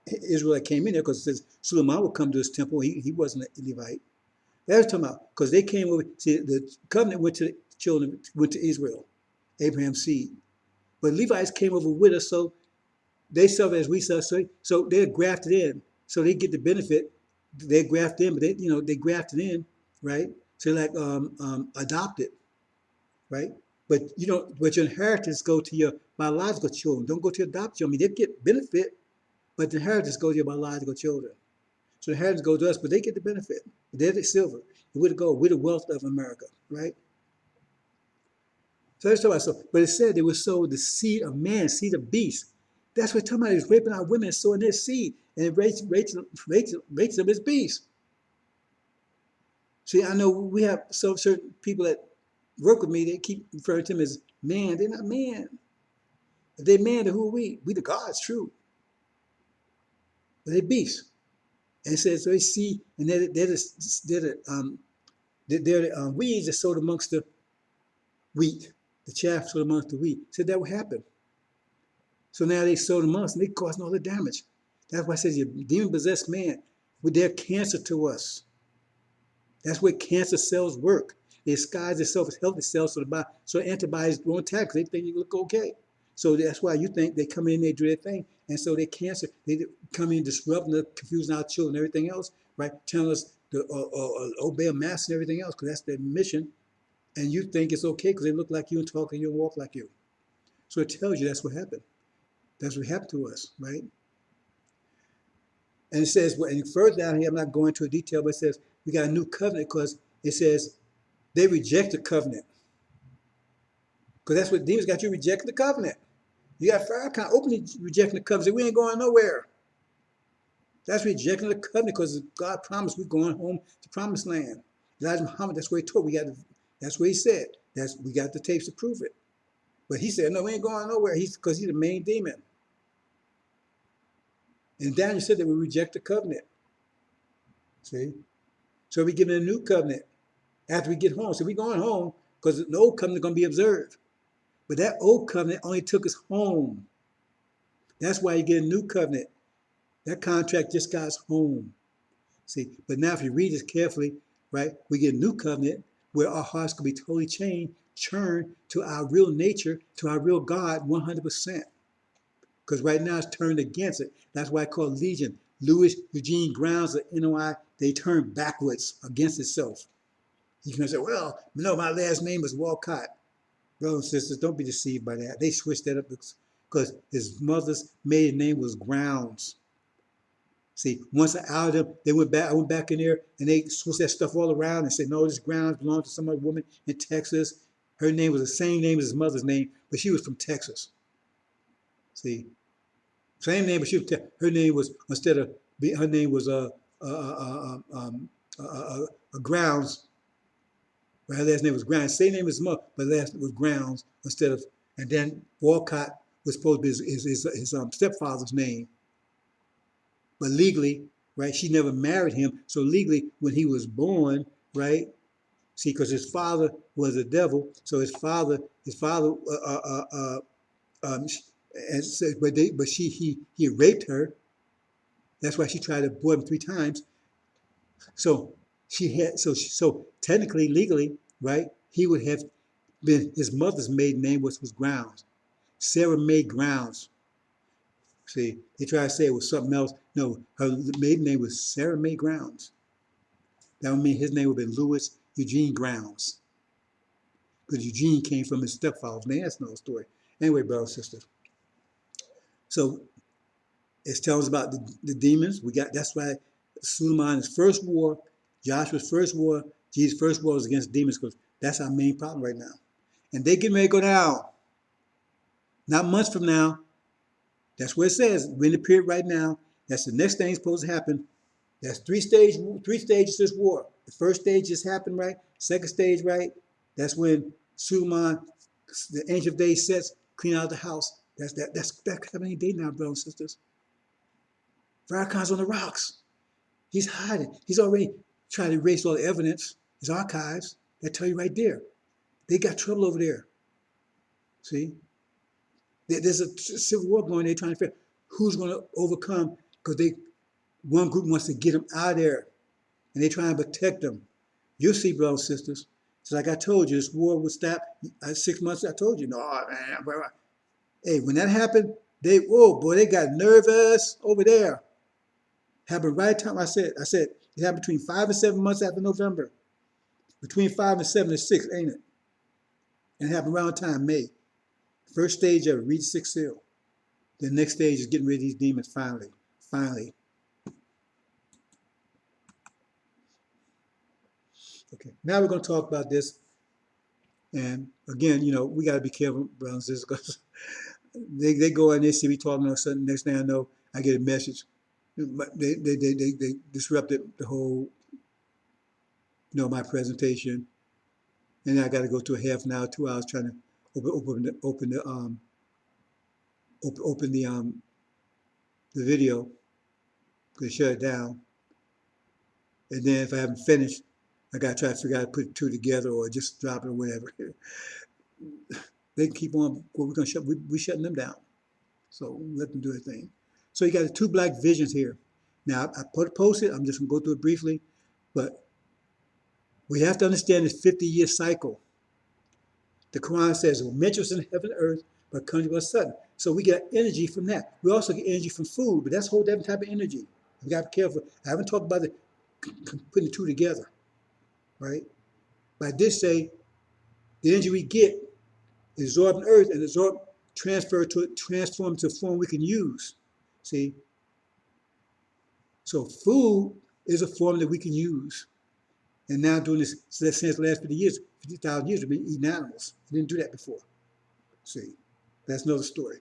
Israel that came in there because it says Suleiman would come to his temple. He wasn't a Levite. That's talking about because they came over. See, the covenant went to the children, went to Israel, Abraham's seed. But Levites came over with us, so they suffer as we suffer. So they're grafted in, so they get the benefit. They're grafted in, but they grafted in, right? So they're like adopted, right? But but your inheritance go to your biological children. Don't go to adopt children. I mean, they get benefit, but the inheritance goes to your biological children. So the inheritance goes to us, but they get the benefit. They're the silver. We're the gold. We're the wealth of America, right? So that's talking about. But it said they would sow the seed of man, seed of beast. That's what it's talking about. It's raping our women and sowing their seed, and it rates them as beasts. See, I know we have some certain people that work with me. They keep referring to them as man. They're not man. If they're man, then who are we? We the gods, true. But they're beasts. And it says so they see, and they're the weeds that sowed amongst the wheat, the chaff sowed amongst the wheat. Said that would happen. So now they sowed amongst, and they causing all the damage. That's why it says, you demon-possessed man, with their cancer to us. That's where cancer cells work. They disguise themselves as healthy cells so antibodies don't attack because they think you look okay. So that's why you think they come in, they do their thing, and so they cancer, they come in disrupting, confusing our children and everything else, right? Telling us to obey a master and everything else because that's their mission. And you think it's okay because they look like you and talk like you and walk like you. So it tells you that's what happened. That's what happened to us, right? And it says, well, and further down here, I'm not going into a detail, but it says we got a new covenant because it says they reject the covenant. Because that's what demons got you rejecting the covenant. You got Farrakhan openly rejecting the covenant. Say, we ain't going nowhere. That's rejecting the covenant because God promised we're going home to promised land. Elijah Muhammad, that's what he told. That's what he said. We got the tapes to prove it. But he said, no, we ain't going nowhere. Because he's the main demon. And Daniel said that we reject the covenant. See? So we're given a new covenant after we get home. So we're going home because the old covenant is going to be observed. But that old covenant only took us home. That's why you get a new covenant. That contract just got us home. See, but now if you read this carefully, right, we get a new covenant where our hearts can be totally changed, turned to our real nature, to our real God 100%. Because right now it's turned against it. That's why I call Legion. Louis Eugene Grounds of NOI, they turn backwards against itself. You can say, well, no, my last name is Walcott. Brothers and sisters, don't be deceived by that. They switched that up because his mother's maiden name was Grounds. See, once I outed them, they went back. I went back in there and they switched that stuff all around and said, no, this grounds belongs to some other woman in Texas. Her name was the same name as his mother's name, but she was from Texas. See, same name, but her name was instead of her name was Grounds. Her last name was Grounds. Same name as his mother, but last name was Grounds instead of. And then Walcott was supposed to be his stepfather's name, but legally, right? She never married him, so legally, when he was born, right? See, because his father was a devil, so his father, um, and so, but he raped her. That's why she tried to abort him 3 times. So so technically, legally, right? He would have been his mother's maiden name was Grounds, Sarah Mae Grounds. See, they try to say it was something else. No, her maiden name was Sarah Mae Grounds. That would mean his name would have been Louis Eugene Grounds, because Eugene came from his stepfather's name. That's another story. Anyway, brothers and sisters. So it tells us about the demons. That's why Suleiman's first war, Joshua's first war, Jesus' first war was against demons, because that's our main problem right now. And they getting ready to go down. Not months from now. That's what it says. We're in the period right now. That's the next thing supposed to happen. That's three stages of this war. The first stage just happened, right? Second stage, right? That's when Suleiman, the Ancient of Days, sets, clean out the house. That's happening any day now, brothers and sisters. Farrakhan's on the rocks. He's hiding. He's already trying to erase all the evidence, his archives. That tell you right there. They got trouble over there. See? There's a civil war going. They're trying to figure out who's going to overcome, because one group wants to get them out of there, and they're trying to protect them. You'll see, brothers and sisters. It's like I told you, this war would stop 6 months. I told you, no, man. Hey, when that happened, they got nervous over there. Happened right time. I said it happened between 5 and 7 months after November. Between 5 and 7 and 6, ain't it? And it happened around time May. First stage of it, read the 6th seal. The next stage is getting rid of these demons finally. Finally. Okay, now we're going to talk about this. And again, we got to be careful, brothers and sisters, because they go and they see me talking on something. Next thing I know, I get a message. They disrupted the whole, my presentation. And then I got to go to a half an hour, 2 hours trying to open the video. They shut it down. And then if I haven't finished, I got to try to figure out how to put the two together or just drop it or whatever. They can keep on. Well, we're shutting them down. So let them do their thing. So you got the 2 black visions here. Now I posted. I'm just gonna go through it briefly, but we have to understand this 50-year cycle. The Quran says, "Mentions in heaven and earth, but comes to us sudden." So we get energy from that. We also get energy from food, but that's a whole different type of energy. We got to be careful. I haven't talked about putting the two together, right? But I did say the energy we get is absorbed in earth and transformed to a form we can use. See? So food is a form that we can use. And now doing this, so since the last 50 years, 50,000 years, we've been eating animals. We didn't do that before. See? That's another story.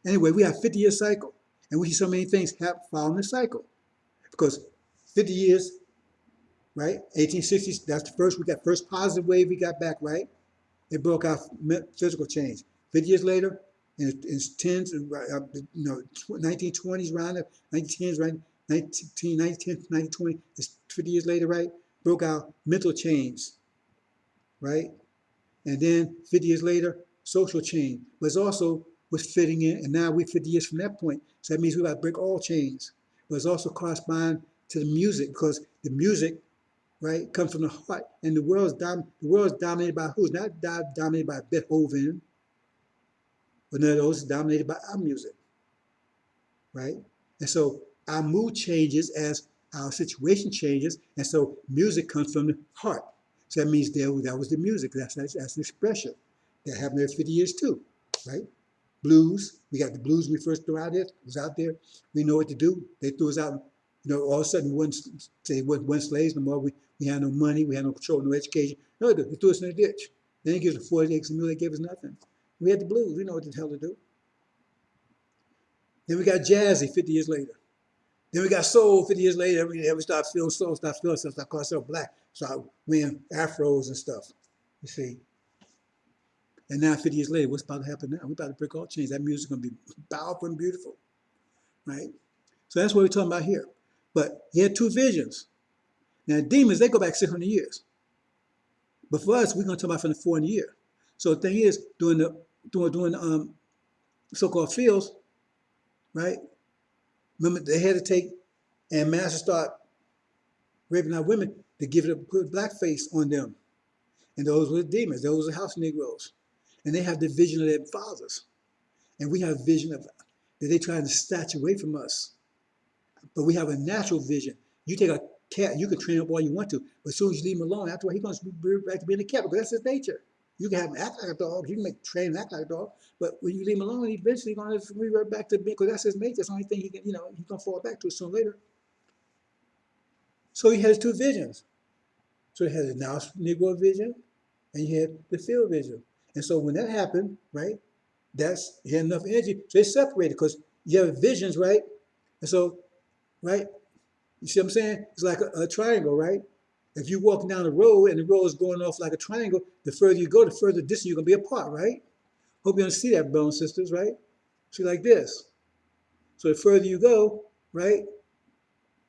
Anyway, we have a 50-year cycle. And we see so many things following the cycle. Because 50 years, right? 1860s, that's the first, we got first positive wave we got back, right? It broke out physical change. 50 years later, in tens, 1920s, around the 1910s, right? 1920, 50 years later, right? Broke out mental change, right? And then 50 years later, social change. But it's also was fitting in, and now we're 50 years from that point. So that means we got to break all chains. But it's also correspond to the music, because the music, right, comes from the heart. And the world is dominated by who? It's not dominated by Beethoven, but none of those is dominated by our music, right? And so our mood changes as our situation changes, and so music comes from the heart. So that means that was the music. That's an expression. That happened every 50 years too, right? Blues. We got the blues when we first threw out there. Was out there. We know what to do. They threw us out. You know, all of a sudden, we weren't slaves no more. We had no money. We had no control, no education. No, they threw us in a ditch. Then they gave us 40 acres of mule. They gave us nothing. We had the blues. We know what the hell to do. Then we got jazzy 50 years later. Then we got soul 50 years later. We start feeling soul, start feeling stuff, start calling ourselves black. Start wearing afros and stuff. You see. And now 50 years later, what's about to happen now? We're about to break all chains. That music's going to be powerful and beautiful. Right? So that's what we're talking about here. But he had two visions. Now demons, they go back 600 years. But for us, we're going to talk about from the 400 year. So the thing is, during the so-called fields, right? Remember, they had to take, and master start raping our women to give it a put blackface on them. And those were the demons. Those were house Negroes. And they have the vision of their fathers. And we have vision of that they're trying to snatch away from us. But we have a natural vision. You take a cat, you can train up all you want to, but as soon as you leave him alone, after all, he's going to be back to being a cat because that's his nature. You can have him act like a dog, you can train him act like a dog, but when you leave him alone, eventually he's going to revert back to being, because that's his nature. That's the only thing he can, he's going to fall back to sooner or later. So he has two visions. So he had the now Negro vision, and he had the field vision. And so when that happened, right, he had enough energy, so they separated because you have visions, right? And so, right, you see what I'm saying? It's like a triangle, right? If you're walking down the road and the road is going off like a triangle, the further you go, the further distance you're going to be apart, right? Hope you understand that, brothers and sisters, right? See, like this. So the further you go, right,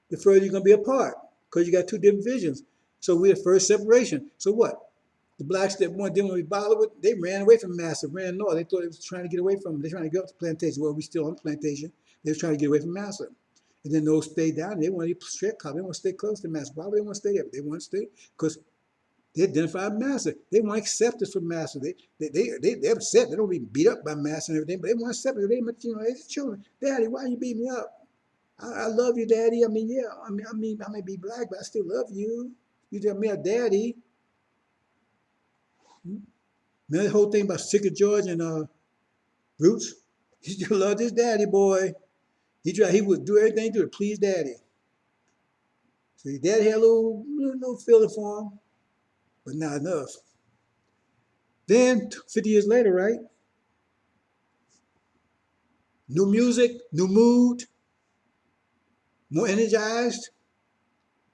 the further you're going to be apart because you got two different visions. So we're the first separation. So what? The blacks that didn't want to be bothered with, they ran away from Massa, ran north. They thought they was trying to get away from them. They're trying to get up to plantation. Well, we still on plantation. They was trying to get away from Massa. And then those stayed down. They wanted to straight cop. They want to stay close to Massa. Why would they want to stay there? They want to stay because they identified Massa. They want acceptance from Massa. They're upset. They don't be beat up by Massa and everything, but they want acceptance. They're children. Daddy, why you beat me up? I love you, Daddy. I mean, yeah. I may be black, but I still love you. You tell me a daddy. Remember the whole thing about Sicker George and Roots? He still loved his daddy, boy. He would do everything to please Daddy. See, Daddy had a little feeling for him, but not enough. Then 50 years later, right? New music, new mood, more energized.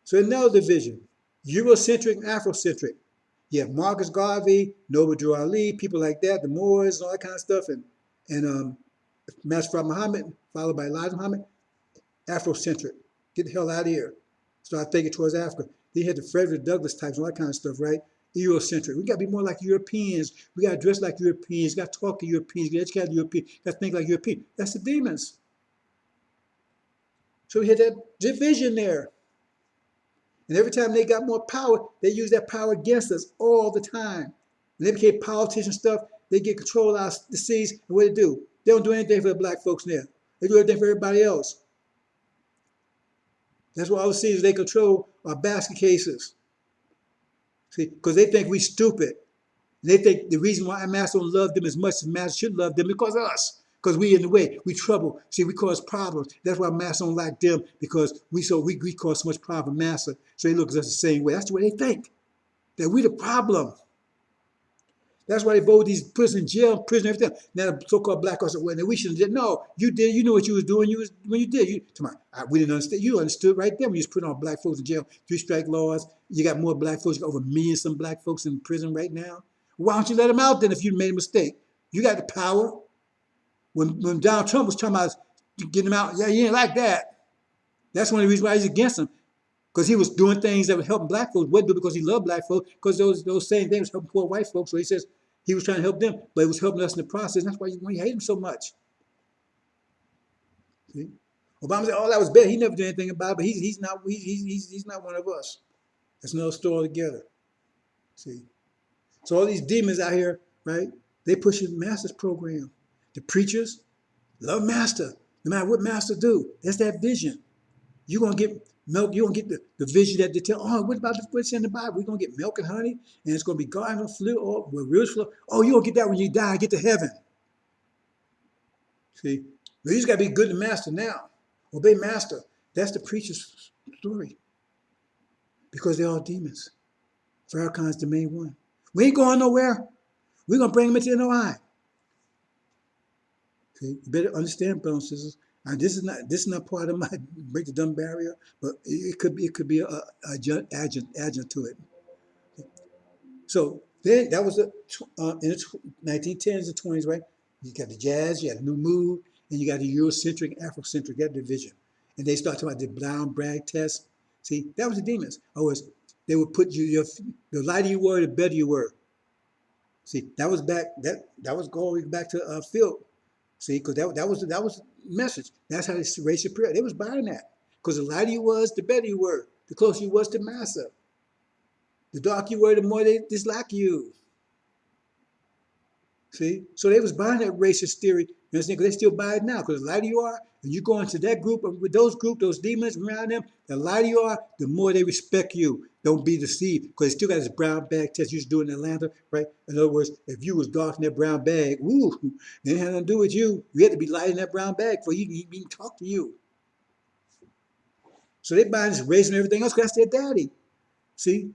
So another division, Eurocentric and Afrocentric. You have Marcus Garvey, Noble Drew Ali, people like that, the Moors, and all that kind of stuff, and Master Muhammad, followed by Elijah Muhammad, Afrocentric. Get the hell out of here. Start thinking towards Africa. They had the Frederick Douglass types, all that kind of stuff, right? Eurocentric. We got to be more like Europeans. We got to dress like Europeans. We got to talk to Europeans. Get educated Europeans. Got to think like Europeans. That's the demons. So we had that division there. And every time they got more power, they use that power against us all the time. When they became politicians and stuff, they get control of the cities. And what do they do? They don't do anything for the black folks there. They do everything for everybody else. That's why all the cities they control are basket cases. See, because they think we stupid. And they think the reason why Master don't love them as much as Master should love them because of us. Because we in the way, we trouble. See, we cause problems. That's why Master don't like them because we cause so much problem for Master. So they look at us the same way. That's the way they think. That we the problem. That's why they vote these prison, jail, prison, everything. Now the so-called black us, well, we shouldn't have did. No, you did. You knew what you was doing. When you did. We didn't understand. You understood right there when you was putting all black folks in jail. 3-strike laws. You got more black folks. You got over 1 million some black folks in prison right now. Why don't you let them out then if you made a mistake? You got the power. When Donald Trump was talking about getting them out, yeah, you ain't like that. That's one of the reasons why he's against them. Because he was doing things that were helping black folks. Wouldn't do because he loved black folks. Because those same things helping poor white folks. So he says he was trying to help them, but it was helping us in the process. That's why you hate him so much. See? Obama said, "Oh, that was bad. He never did anything about it." But he's not one of us. That's another story altogether. See, so all these demons out here, right? They push the Master's program. The preachers love Master, no matter what Master do. That's that vision. You're gonna get milk. You're gonna get the vision that they tell. Oh, what about what's in the Bible? We're gonna get milk and honey, and it's gonna be garden flu or rivers flow. Oh, you gonna get that when you die and get to heaven. See, you just got to be good to master now. Obey master. That's the preacher's story because they're all demons. Farrakhan's the main one. We ain't going nowhere. We're going to bring him into NOI. See, you better understand, brothers and sisters. And this is not part of my break the dumb barrier, but it could be a adjunct to it. So then that was in the 1910s and 20s, right? You got the jazz, you got the new mood, and you got the Eurocentric, Afrocentric, that division. And they start talking about the brown brag test. See, that was the demons. Otherwise, they would put you, the lighter you were, the better you were. See, that was going back to Phil. See, because that was the message. That's how they race superior. They was buying that. Because the lighter you was, the better you were. The closer you was to massa. The darker you were, the more they dislike you. See? So they was buying that racist theory. You understand? Because they still buy it now. Because the lighter you are, and you go into that group, with those demons around them, the lighter you are, the more they respect you. Don't be deceived. Because they still got this brown bag test you used to do in Atlanta, right? In other words, if you was dark in that brown bag, woo, it had nothing to do with you. You had to be light in that brown bag before he can even talk to you. So they buying this race and everything else because that's their daddy. See?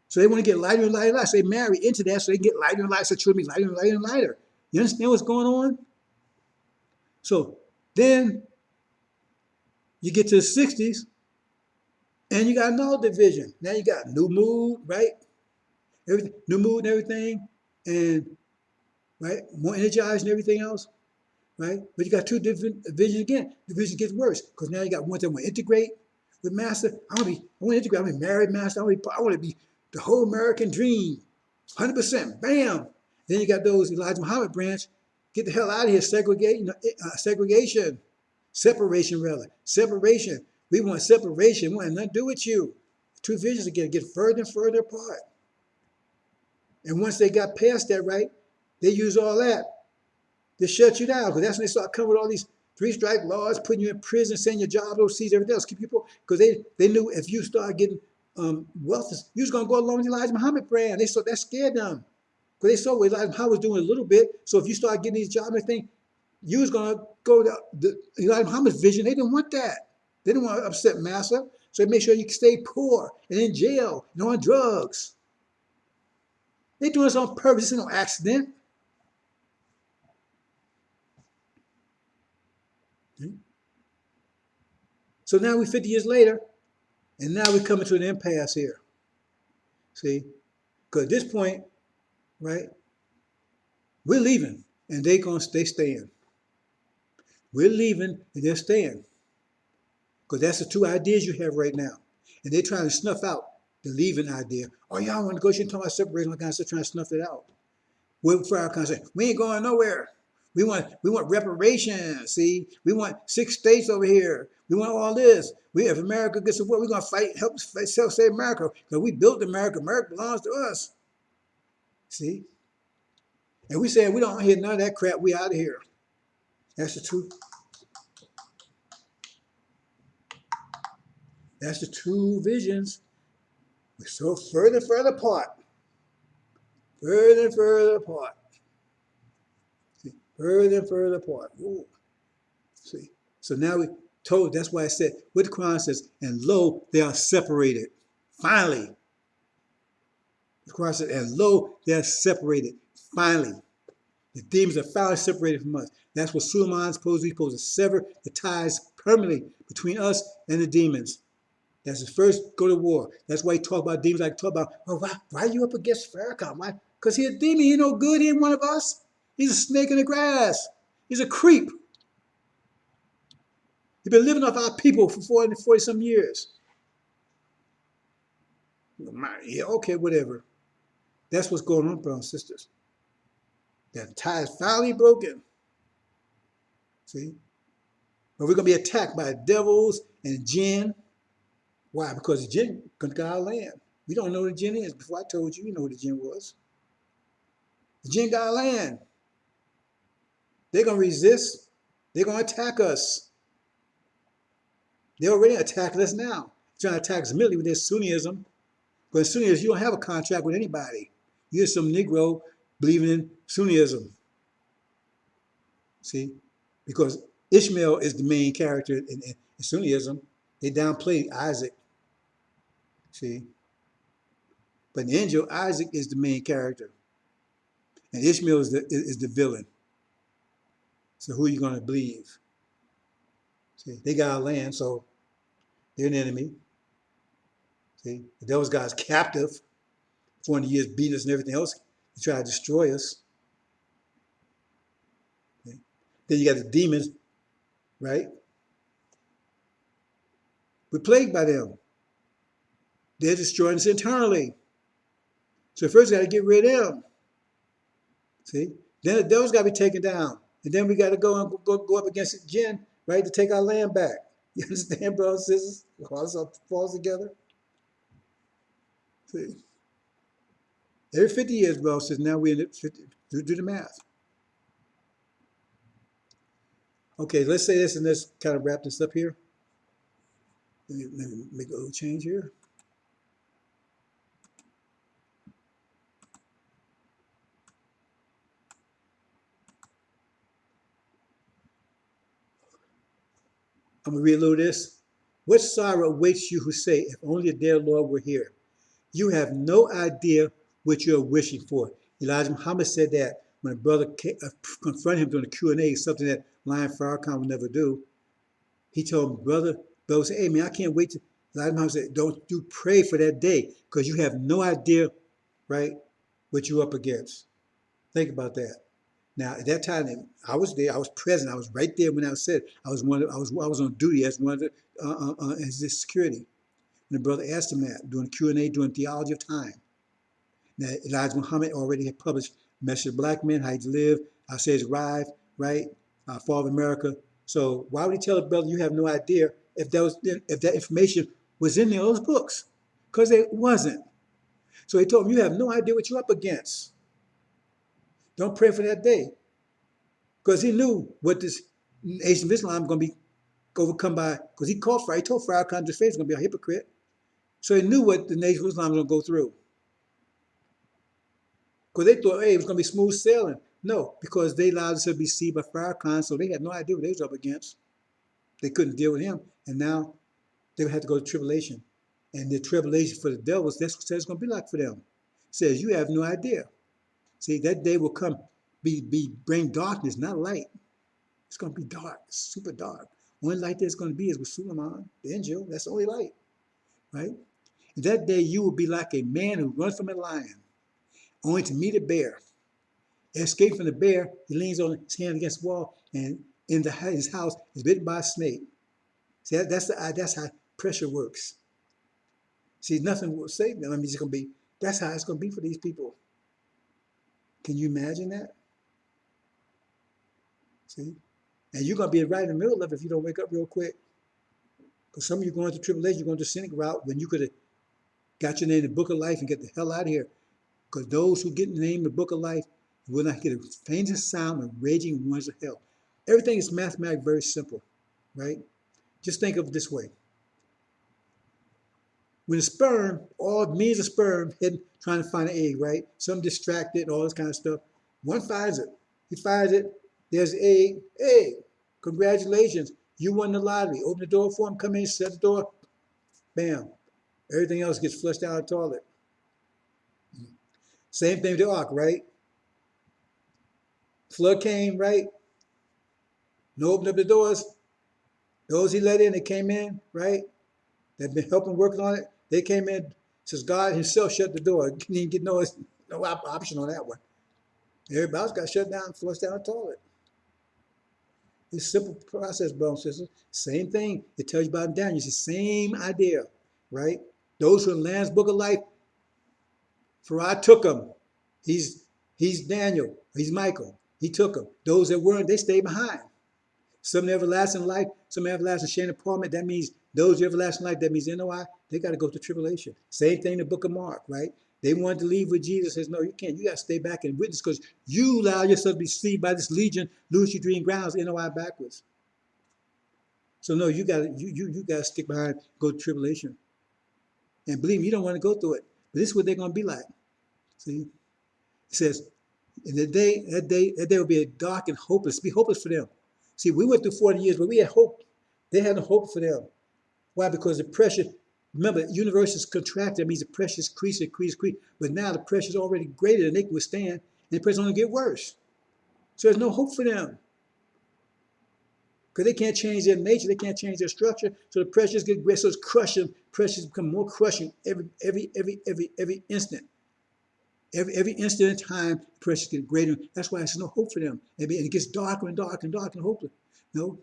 So they want to get lighter and lighter and lighter. So they marry into that so they can get lighter and lighter. So children be lighter and lighter and lighter. You understand what's going on? So then you get to the 60s and you got another division. Now you got new mood, right? Everything, new mood and everything. And right, more energized and everything else. Right? But you got two different divisions again. Division gets worse because now you got ones that want to integrate with master. I want to integrate. I want to be married master. I want to be the whole American dream, 100%. Bam. Then you got those Elijah Muhammad branch. Get the hell out of here. Segregation, separation rather, separation. We want separation. We want nothing to do with you. Two visions again get further and further apart. And once they got past that, right, they use all that to shut you down, because that's when they start coming with all these three-strike laws, putting you in prison, sending your job overseas, everything else, keep people, because they knew if you start getting wealth, you was gonna go along with the Elijah Muhammad brand. That scared them, because they saw what Elijah Muhammad was doing a little bit. So if you start getting these jobs and everything, you was gonna go to the Elijah Muhammad's vision. They didn't want that. They didn't want to upset massa. So they make sure you stay poor and in jail and on drugs. They doing this on purpose. It's no accident. So now we're 50 years later, and now we're coming to an impasse here. See? Because at this point, right, we're leaving, and they're going to staying. We're leaving, and they're staying. Because that's the two ideas you have right now. And they're trying to snuff out the leaving idea. Oh, y'all want to go, talking about separation, like I said, trying to snuff it out. What Farrakhan said, we ain't going nowhere. We want reparations, see? We want 6 states over here. We want all this. If America gets support, we're going to help save America. Because we built America. America belongs to us. See? And we saying we don't hear none of that crap. We out of here. That's the truth. That's the two visions. We're so further and further apart. Further and further apart. See? Further and further apart. Ooh. See? So now we told, that's why I said, what the Quran says, and lo, they are separated. Finally. The Quran said, and lo, they are separated. Finally. The demons are finally separated from us. That's what Suleiman's supposed to sever the ties permanently between us and the demons. That's his first go to war. That's why he talk about demons like talk about, oh, why are you up against Farrakhan? Why? Because he's a demon. He no good. He ain't one of us. He's a snake in the grass. He's a creep. He's been living off our people for 40 some years. Yeah, okay, whatever. That's what's going on, brothers and sisters. That tie is finally broken. See? But we're going to be attacked by devils and jinn. Why? Because the jinn got our land. We don't know what the jinn is. Before I told you, you know what the jinn was. The jinn got our land. They're going to resist. They're going to attack us. They're already attacking us now. They're trying to attack us immediately with their Sunnism. Because Sunnism, you don't have a contract with anybody. You're some Negro believing in Sunnism. See, because Ishmael is the main character in Sunniism. They downplay Isaac. See, but in the angel, Isaac is the main character, and Ishmael is the villain. So who are you going to believe? See, they got our land, so they're an enemy. See, the devil's got us captive. 400 years beating us and everything else. He tried to destroy us. Okay. Then you got the demons, right? We're plagued by them. They're destroying us internally. So first we got to get rid of them. See? Then the devil's got to be taken down. And then we got to go up against the jinn, right, to take our land back. You understand, brothers and sisters? All this all falls together. See? Every 50 years, brothers and sisters, now we're in it, do the math. Okay, let's say this and let's kind of wrap this up here. Let me make a little change here. I'm going to read a little of this. What sorrow awaits you who say, if only the dear Lord were here? You have no idea what you're wishing for. Elijah Muhammad said that when a brother confronted him during the Q&A, something that Lion Farrakhan would never do. He told him, brother said, hey man, I can't wait to, Elijah Muhammad said, don't you pray for that day, because you have no idea, right, what you're up against. Think about that. Now, at that time, I was there. I was present. I was right there when I said I was on duty as one of the as the security. And the brother asked him that during Q&A, during Theology of Time. Now, Elijah Muhammad already had published Message of Black Men, How You Live, I Say It's Arrived, right? Fall of America. So why would he tell a brother you have no idea if that information was in those books? Because it wasn't. So he told him, you have no idea what you're up against. Don't pray for that day. Because he knew what this Nation of Islam was going to be overcome by, because he told Farrakhan to face was going to be a hypocrite. So he knew what the Nation of Islam was going to go through. Because they thought, hey, it was going to be smooth sailing. No, because they allowed themselves to be deceived by Farrakhan, so they had no idea what they was up against. They couldn't deal with him, and now they would have to go to tribulation. And the tribulation for the devils, that's what it's going to be like for them. It says, you have no idea. See, that day will come, bring darkness, not light. It's going to be dark, super dark. Only light there's going to be is with Suleiman, the angel. That's the only light, right? And that day you will be like a man who runs from a lion, only to meet a bear. Escape from the bear, he leans on his hand against the wall, and in his house is bitten by a snake. See, that's how pressure works. See, nothing will save them. I mean, it's going to be, that's how it's going to be for these people. Can you imagine that? See? And you're going to be right in the middle of it if you don't wake up real quick. Because some of you going through tribulation, you're going to the cynic route when you could have got your name in the book of life and get the hell out of here. Because those who get the name in the book of life will not get a faintest sound of raging winds of hell. Everything is mathematically very simple, right? Just think of it this way. When a sperm, all millions of sperm hidden trying to find an egg, right? Some distracted and all this kind of stuff. One finds it. He finds it. There's an egg. Hey, congratulations. You won the lottery. Open the door for him. Come in, shut the door. Bam. Everything else gets flushed down the toilet. Same thing with the ark, right? Flood came, right? No open up the doors. Those he let in, they came in, right? They've been helping working on it. They came in, says God himself shut the door. Didn't even get no option on that one. Everybody else got shut down, flushed down the toilet. It's a simple process, brothers and sisters. Same thing. It tells you about Daniel. It's the same idea, right? Those who are in the Lamb's Book of Life, for I took them. He's Daniel. He's Michael. He took them. Those that weren't, they stayed behind. Some everlasting life, some everlasting shame and torment. That means those everlasting life, that means NOI, they got to go through tribulation. Same thing in the book of Mark, right? They wanted to leave with Jesus. Says, no, you can't. You got to stay back and witness because you allow yourself to be deceived by this legion, lose your dream grounds, NOI backwards. So no, you got to stick behind, go to tribulation. And believe me, you don't want to go through it. But this is what they're going to be like. See? It says, And that day will be dark and hopeless. Be hopeless for them. See, we went through 40 years, but we had hope. They had no hope for them. Why? Because the pressure, remember, the universe is contracted. That means the pressure is increasing. But now the pressure is already greater than they can withstand, and the pressure is only get worse. So there's no hope for them. Because they can't change their nature, they can't change their structure. So the pressures get greater, so it's crushing. Pressures become more crushing every instant. Every instant in time, pressures get greater. That's why there's no hope for them. And it gets darker and darker and darker and hopeless. No,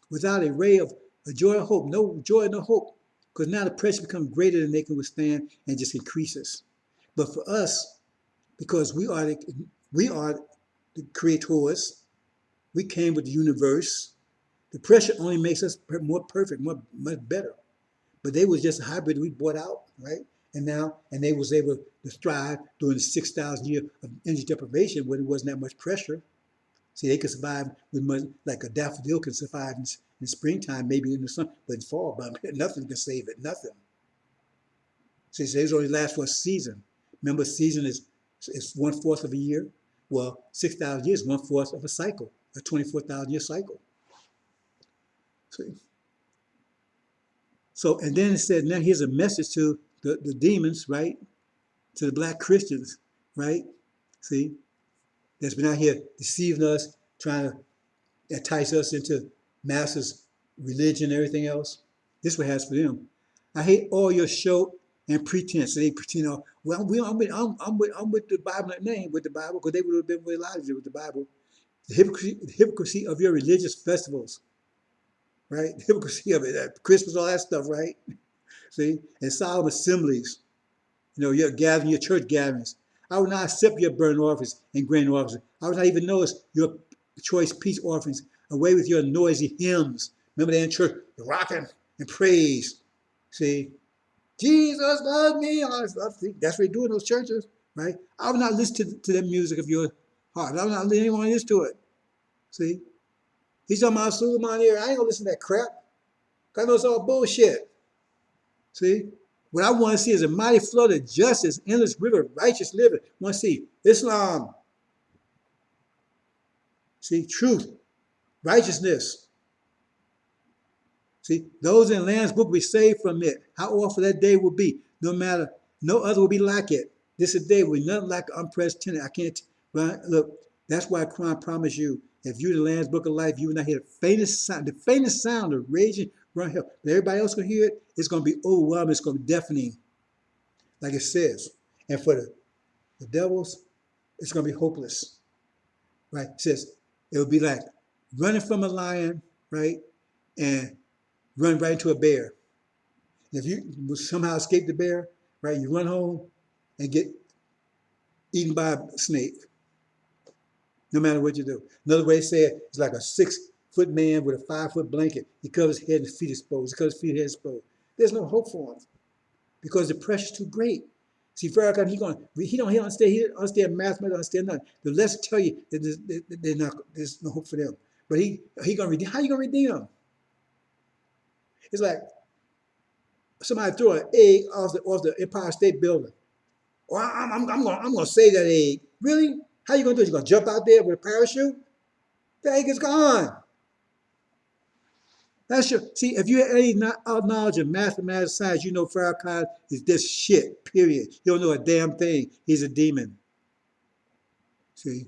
without a ray of a joy and hope, no joy, no hope. Because now the pressure becomes greater than they can withstand and just increases. But for us, because we are the creators, we came with the universe. The pressure only makes us more perfect, much better. But they was just a hybrid we brought out, right? And they was able to thrive during the 6,000 years of energy deprivation when there wasn't that much pressure. See, they could survive with much, like a daffodil can survive in springtime, maybe in the sun, but in fall, but nothing can save it, nothing. See, they only last for a season. Remember, season is 1/4 of a year. Well, 6,000 years, 1/4 of a cycle, a 24,000-year cycle. See? So, and then it said, now here's a message to the demons, right? To the black Christians, right? See, that's been out here deceiving us, trying to entice us into masses, religion, and everything else. This is what it has for them. I hate all your show and pretense. So they pretend, well, I'm with the Bible. They ain't with the Bible, because they would have been with Elijah with the Bible. The hypocrisy of your religious festivals, right? The hypocrisy of it, Christmas, all that stuff, right? See, and solemn assemblies, your gathering, your church gatherings. I will not accept your burnt offerings and grain offerings. I will not even notice your choice peace offerings. Away with your noisy hymns. Remember they in church, rocking and praise. See, Jesus loves me, all that stuff. See, that's what they do in those churches, right? I will not listen to the music of your heart. I will not let anyone listen to it. See, he's talking about Suleiman here. I ain't gonna listen to that crap. I know it's all bullshit. See? What I want to see is a mighty flood of justice, endless river of righteous living. I want to see Islam. See? Truth. Righteousness. See? Those in the Lamb's book will be saved from it. How awful that day will be. No matter, no other will be like it. This is a day will be nothing like unprecedented. I can't, right? Look, that's why I promise you, if you're the Lamb's book of life, you will not hear the faintest sound of raging run hell. But everybody else can hear it. It's going to be overwhelming. It's going to be deafening, like it says. And for the devils, it's going to be hopeless, right? It says it will be like running from a lion, right, and run right into a bear. And if you somehow escape the bear, right, you run home and get eaten by a snake, no matter what you do. Another way to say it is like a 6-foot man with a 5-foot blanket. He covers his head and feet exposed. He covers his feet and head exposed. There's no hope for him because the pressure's too great. See, Farrakhan, he don't understand math, he don't understand nothing. The less tell you that there's no hope for them. But he gonna redeem. How you gonna redeem them? It's like somebody threw an egg off the Empire State Building. Or I'm gonna save that egg. Really? How you gonna do it? You gonna jump out there with a parachute? The egg is gone. That's your, see, if you have any knowledge of mathematics, science, you know Farrakhan is this shit, period. You don't know a damn thing. He's a demon. See?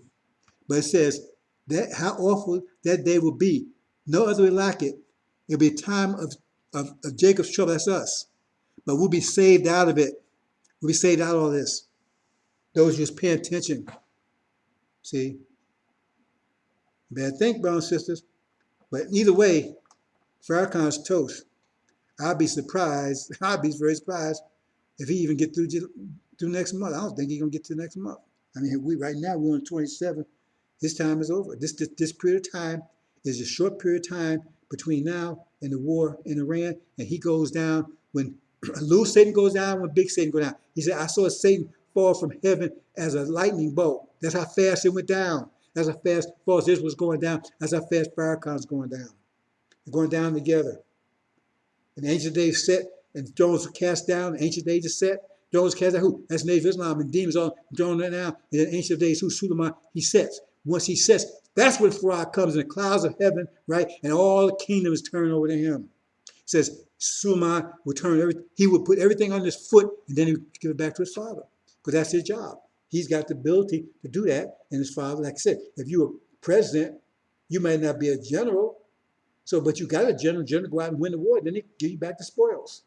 But it says that how awful that day will be. No other way like it. It'll be a time of Jacob's trouble. That's us. But we'll be saved out of it. We'll be saved out of all this. Those just paying attention. See? You better think, brothers and sisters. But either way, Farrakhan's toast. I'd be surprised. I'd be very surprised if he even get through next month. I don't think he's gonna get to next month. I mean, right now we're on 27. His time is over. This period of time is a short period of time between now and the war in Iran, and he goes down when little Satan goes down, when big Satan goes down. He said, I saw Satan fall from heaven as a lightning bolt. That's how fast it went down. That's how fast this was going down. That's how fast Farrakhan's going down. They're going down together. And the ancient days set, and thrones were cast down. The ancient days are set. Those cast out who? That's Nation of Islam and demons all thrown right now. In the ancient days, who Suleiman, he sets. Once he sets, that's when Farrakhan comes in the clouds of heaven, right? And all the kingdoms turn over to him. It says Suleiman will turn everything, he will put everything on his foot and then he will give it back to his father. Because that's his job. He's got the ability to do that. And his father, like I said, if you were president, you might not be a general. So, but you got a general go out and win the war, then they give you back the spoils.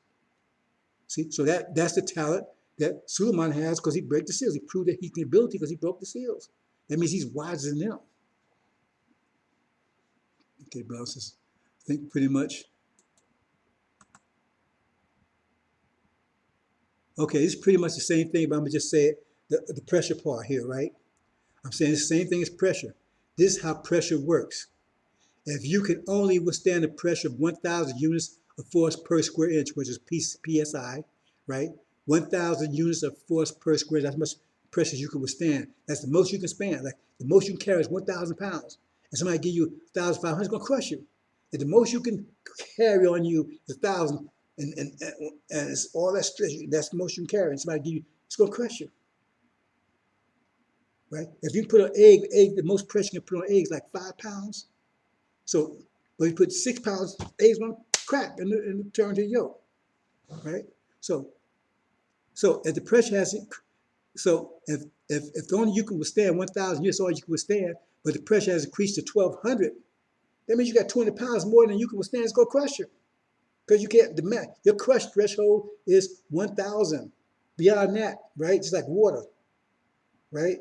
See, so that's the talent that Suleiman has because he broke the seals. He proved that he can ability because he broke the seals. That means he's wiser than them. Okay, brothers, I think pretty much. Okay, it's pretty much the same thing, but I'm gonna just say it, the pressure part here, right? I'm saying the same thing as pressure. This is how pressure works. If you can only withstand the pressure of 1,000 units of force per square inch, which is PSI, right? 1,000 units of force per square inch, that's how much pressure you can withstand. That's the most you can span. Like the most you can carry is 1,000 pounds. And somebody give you 1,500, it's gonna crush you. And the most you can carry on you is 1,000, and it's all that stress, that's the most you can carry. And somebody give you, it's gonna crush you. Right? If you put an egg, the most pressure you can put on eggs like 5 pounds. So, but you put 6 pounds, eggs gonna crack and turn to yolk, right? So if the pressure has, so if only you can withstand 1,000, that's all you can withstand, but the pressure has increased to 1,200, that means you got 20 pounds more than you can withstand. It's gonna crush you, because you can't. Your crush threshold is 1,000. Beyond that, right? It's like water, right?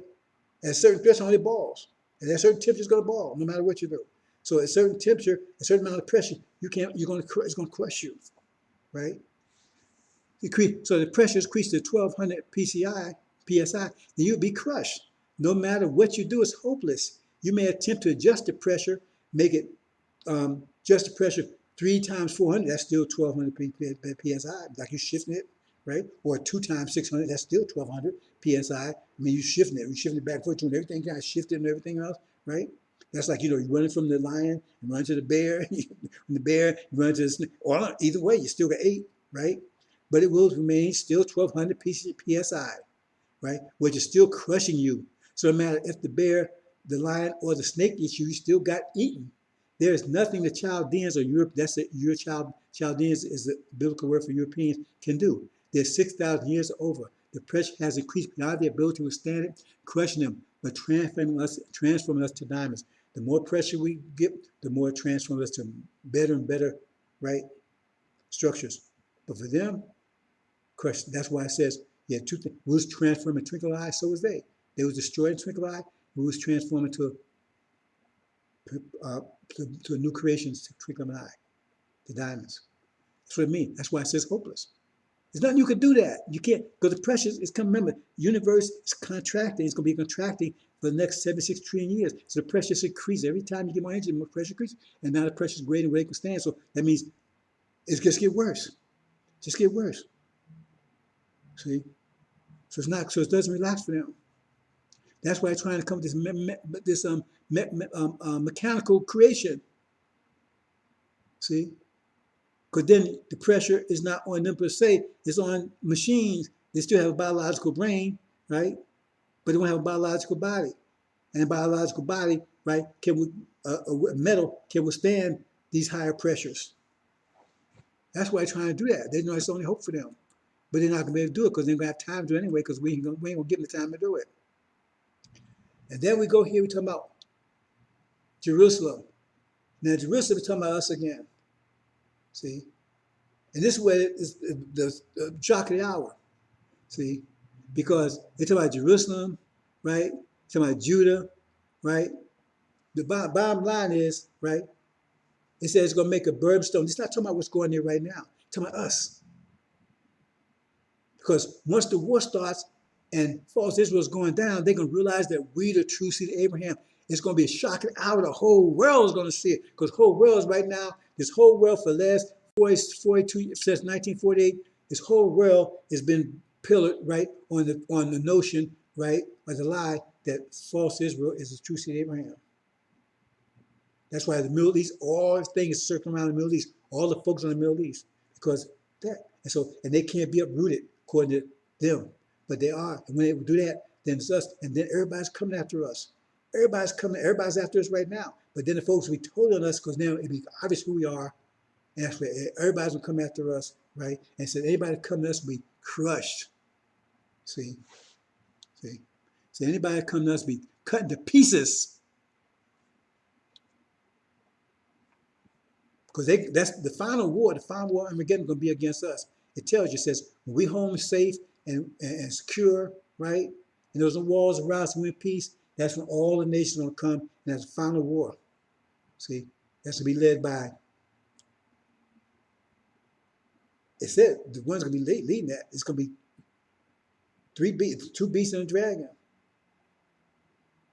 At a certain threshold, it balls, and at a certain temperature, it's gonna ball, no matter what you do. So at a certain temperature, a certain amount of pressure, it's gonna crush you, right? So the pressure is increased to 1,200 PSI, then you'll be crushed. No matter what you do, it's hopeless. You may attempt to adjust the pressure, make it adjust the pressure 3 times 400, that's still 1,200 PSI, like you're shifting it, right? Or 2 times 600, that's still 1,200 PSI. I mean, you're shifting it back and forth, doing everything, kind of shifting and everything else, right? That's like, you're running from the lion and run to the bear, from the bear, you run to the snake. Or either way, you still got 8, right? But it will remain still 1,200 PSI, right? Which is still crushing you. So no matter if the bear, the lion, or the snake eats you, you still got eaten. There is nothing the Chaldeans or Europe, Chaldeans is the biblical word for Europeans, can do. They're 6,000 years over. The pressure has increased beyond their ability to withstand it, crushing them, but transforming us to diamonds. The more pressure we get, the more it transforms us to better and better, right, structures. But for them, crushed. That's why it says, yeah, two things. We was transformed in twinkle eye, so was they. They was destroyed in twinkle eye. We was transformed into a new creation, to twinkle of an eye, the diamonds. That's what it means. That's why it says hopeless. There's nothing you can do that. You can't, because the pressure is coming. Remember, universe is contracting. It's going to be contracting for the next 76 trillion years. So the pressure increases. Every time you get more energy, the more pressure increases. And now the pressure is greater than what it can stand. So that means it's just get worse. Just get worse. See? So it's not, so it doesn't relax for them. That's why they're trying to come with this mechanical creation. See? Because then the pressure is not on them per se, it's on machines. They still have a biological brain, right? But they don't have a biological body. And a biological body, right, metal can withstand these higher pressures. That's why they're trying to do that. They know it's only hope for them. But they're not going to be able to do it because they're going to have time to do it anyway, because we ain't going to give them the time to do it. And then we go here, we talk about Jerusalem. Now Jerusalem is talking about us again. See? And this way is the shock of the hour. See? Because they talk about Jerusalem, right? They talk about Judah, right? The bottom line is, right? It says it's going to make a brimstone. It's not talking about what's going there right now. It's talking about us. Because once the war starts and false Israel is going down, they're going to realize that we, the true seed of Abraham, it's going to be a shocking hour. The whole world is going to see it. Because the whole world is right now, this whole world for the last 42, since 1948, this whole world has been pillared, right, on the notion, right, or the lie that false Israel is the true seed of Abraham. That's why the Middle East, all things is circling around the Middle East, all the folks in the Middle East, because that. And they can't be uprooted according to them. But they are. And when they do that, then it's us. And then everybody's coming after us. Everybody's after us right now. But then the folks will be totally on us because now it'll be obvious who we are. And that's why everybody's gonna come after us, right? And so anybody come to us will be crushed. See? See? So anybody that come to us will be cut into pieces. Because that's the final war. The final war Armageddon is going to be against us. It tells you, it says, when we home safe and secure, right? And those walls around us, we're in peace. That's when all the nations are going to come, and that's the final war. See, that's to be led by. It said the one's going to be leading that. It's going to be two beasts and a dragon.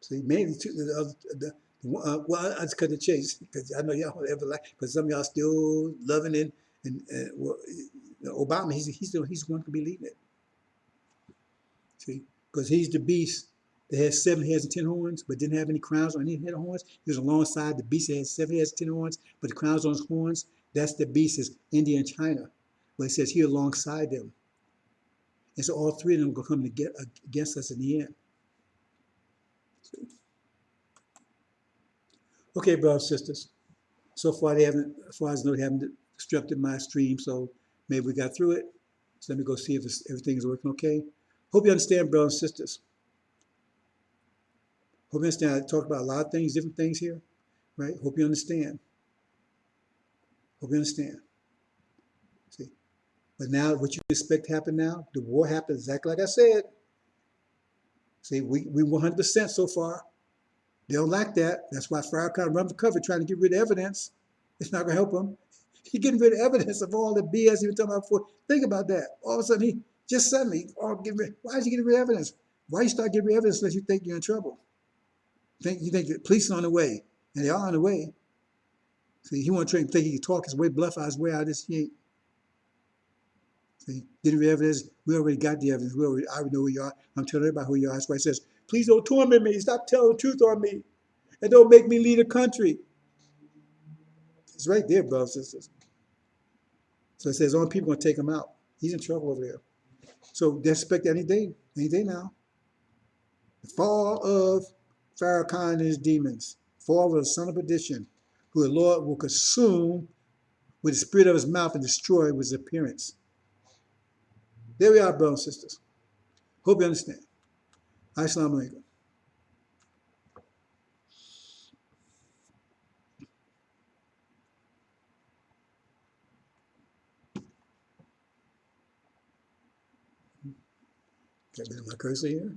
See, mainly well, I just cut the chase because I know y'all don't ever like, because some of y'all still loving it, and well, Obama, he's the one to be leading it. See, because he's the beast that has 7 heads and 10 horns, but didn't have any crowns on any head of horns. He was alongside the beast that has 7 heads and 10 horns, but the crowns on his horns. That's the beast is India and China, but it says here alongside them, and so all 3 of them will come to get against us in the end. Okay, brothers and sisters. So far, they haven't, as far as I know, they haven't disrupted my stream, so maybe we got through it. So let me go see if everything is working okay. Hope you understand, brothers and sisters. Hope you understand. I talked about a lot of things, different things here, right? Hope you understand. Hope you understand. See, but now what you expect to happen now? The war happens exactly like I said. See, we 100% so far. They don't like that. That's why Farrakhan runs the cover trying to get rid of evidence. It's not going to help him. He's getting rid of evidence of all the BS he was talking about before. Think about that. All of a sudden, he just suddenly, why is he getting rid of evidence? Why you start getting rid of evidence unless you think you're in trouble? You think the police are on the way, and they are on the way. See, he want to think he can talk his way, bluff his way out of this. He ain't. See, getting rid of evidence. We already got the evidence. I already know who you are. I'm telling everybody who you are. That's why he says, please don't torment me. Stop telling the truth on me. And don't make me lead a country. It's right there, brothers and sisters. So it says only people going to take him out. He's in trouble over there. So they expect any day now. The fall of Farrakhan and his demons. Fall of the son of perdition, who the Lord will consume with the spirit of his mouth and destroy with his appearance. There we are, brothers and sisters. Hope you understand. Assalamu alaikum. Got rid of my cursor here.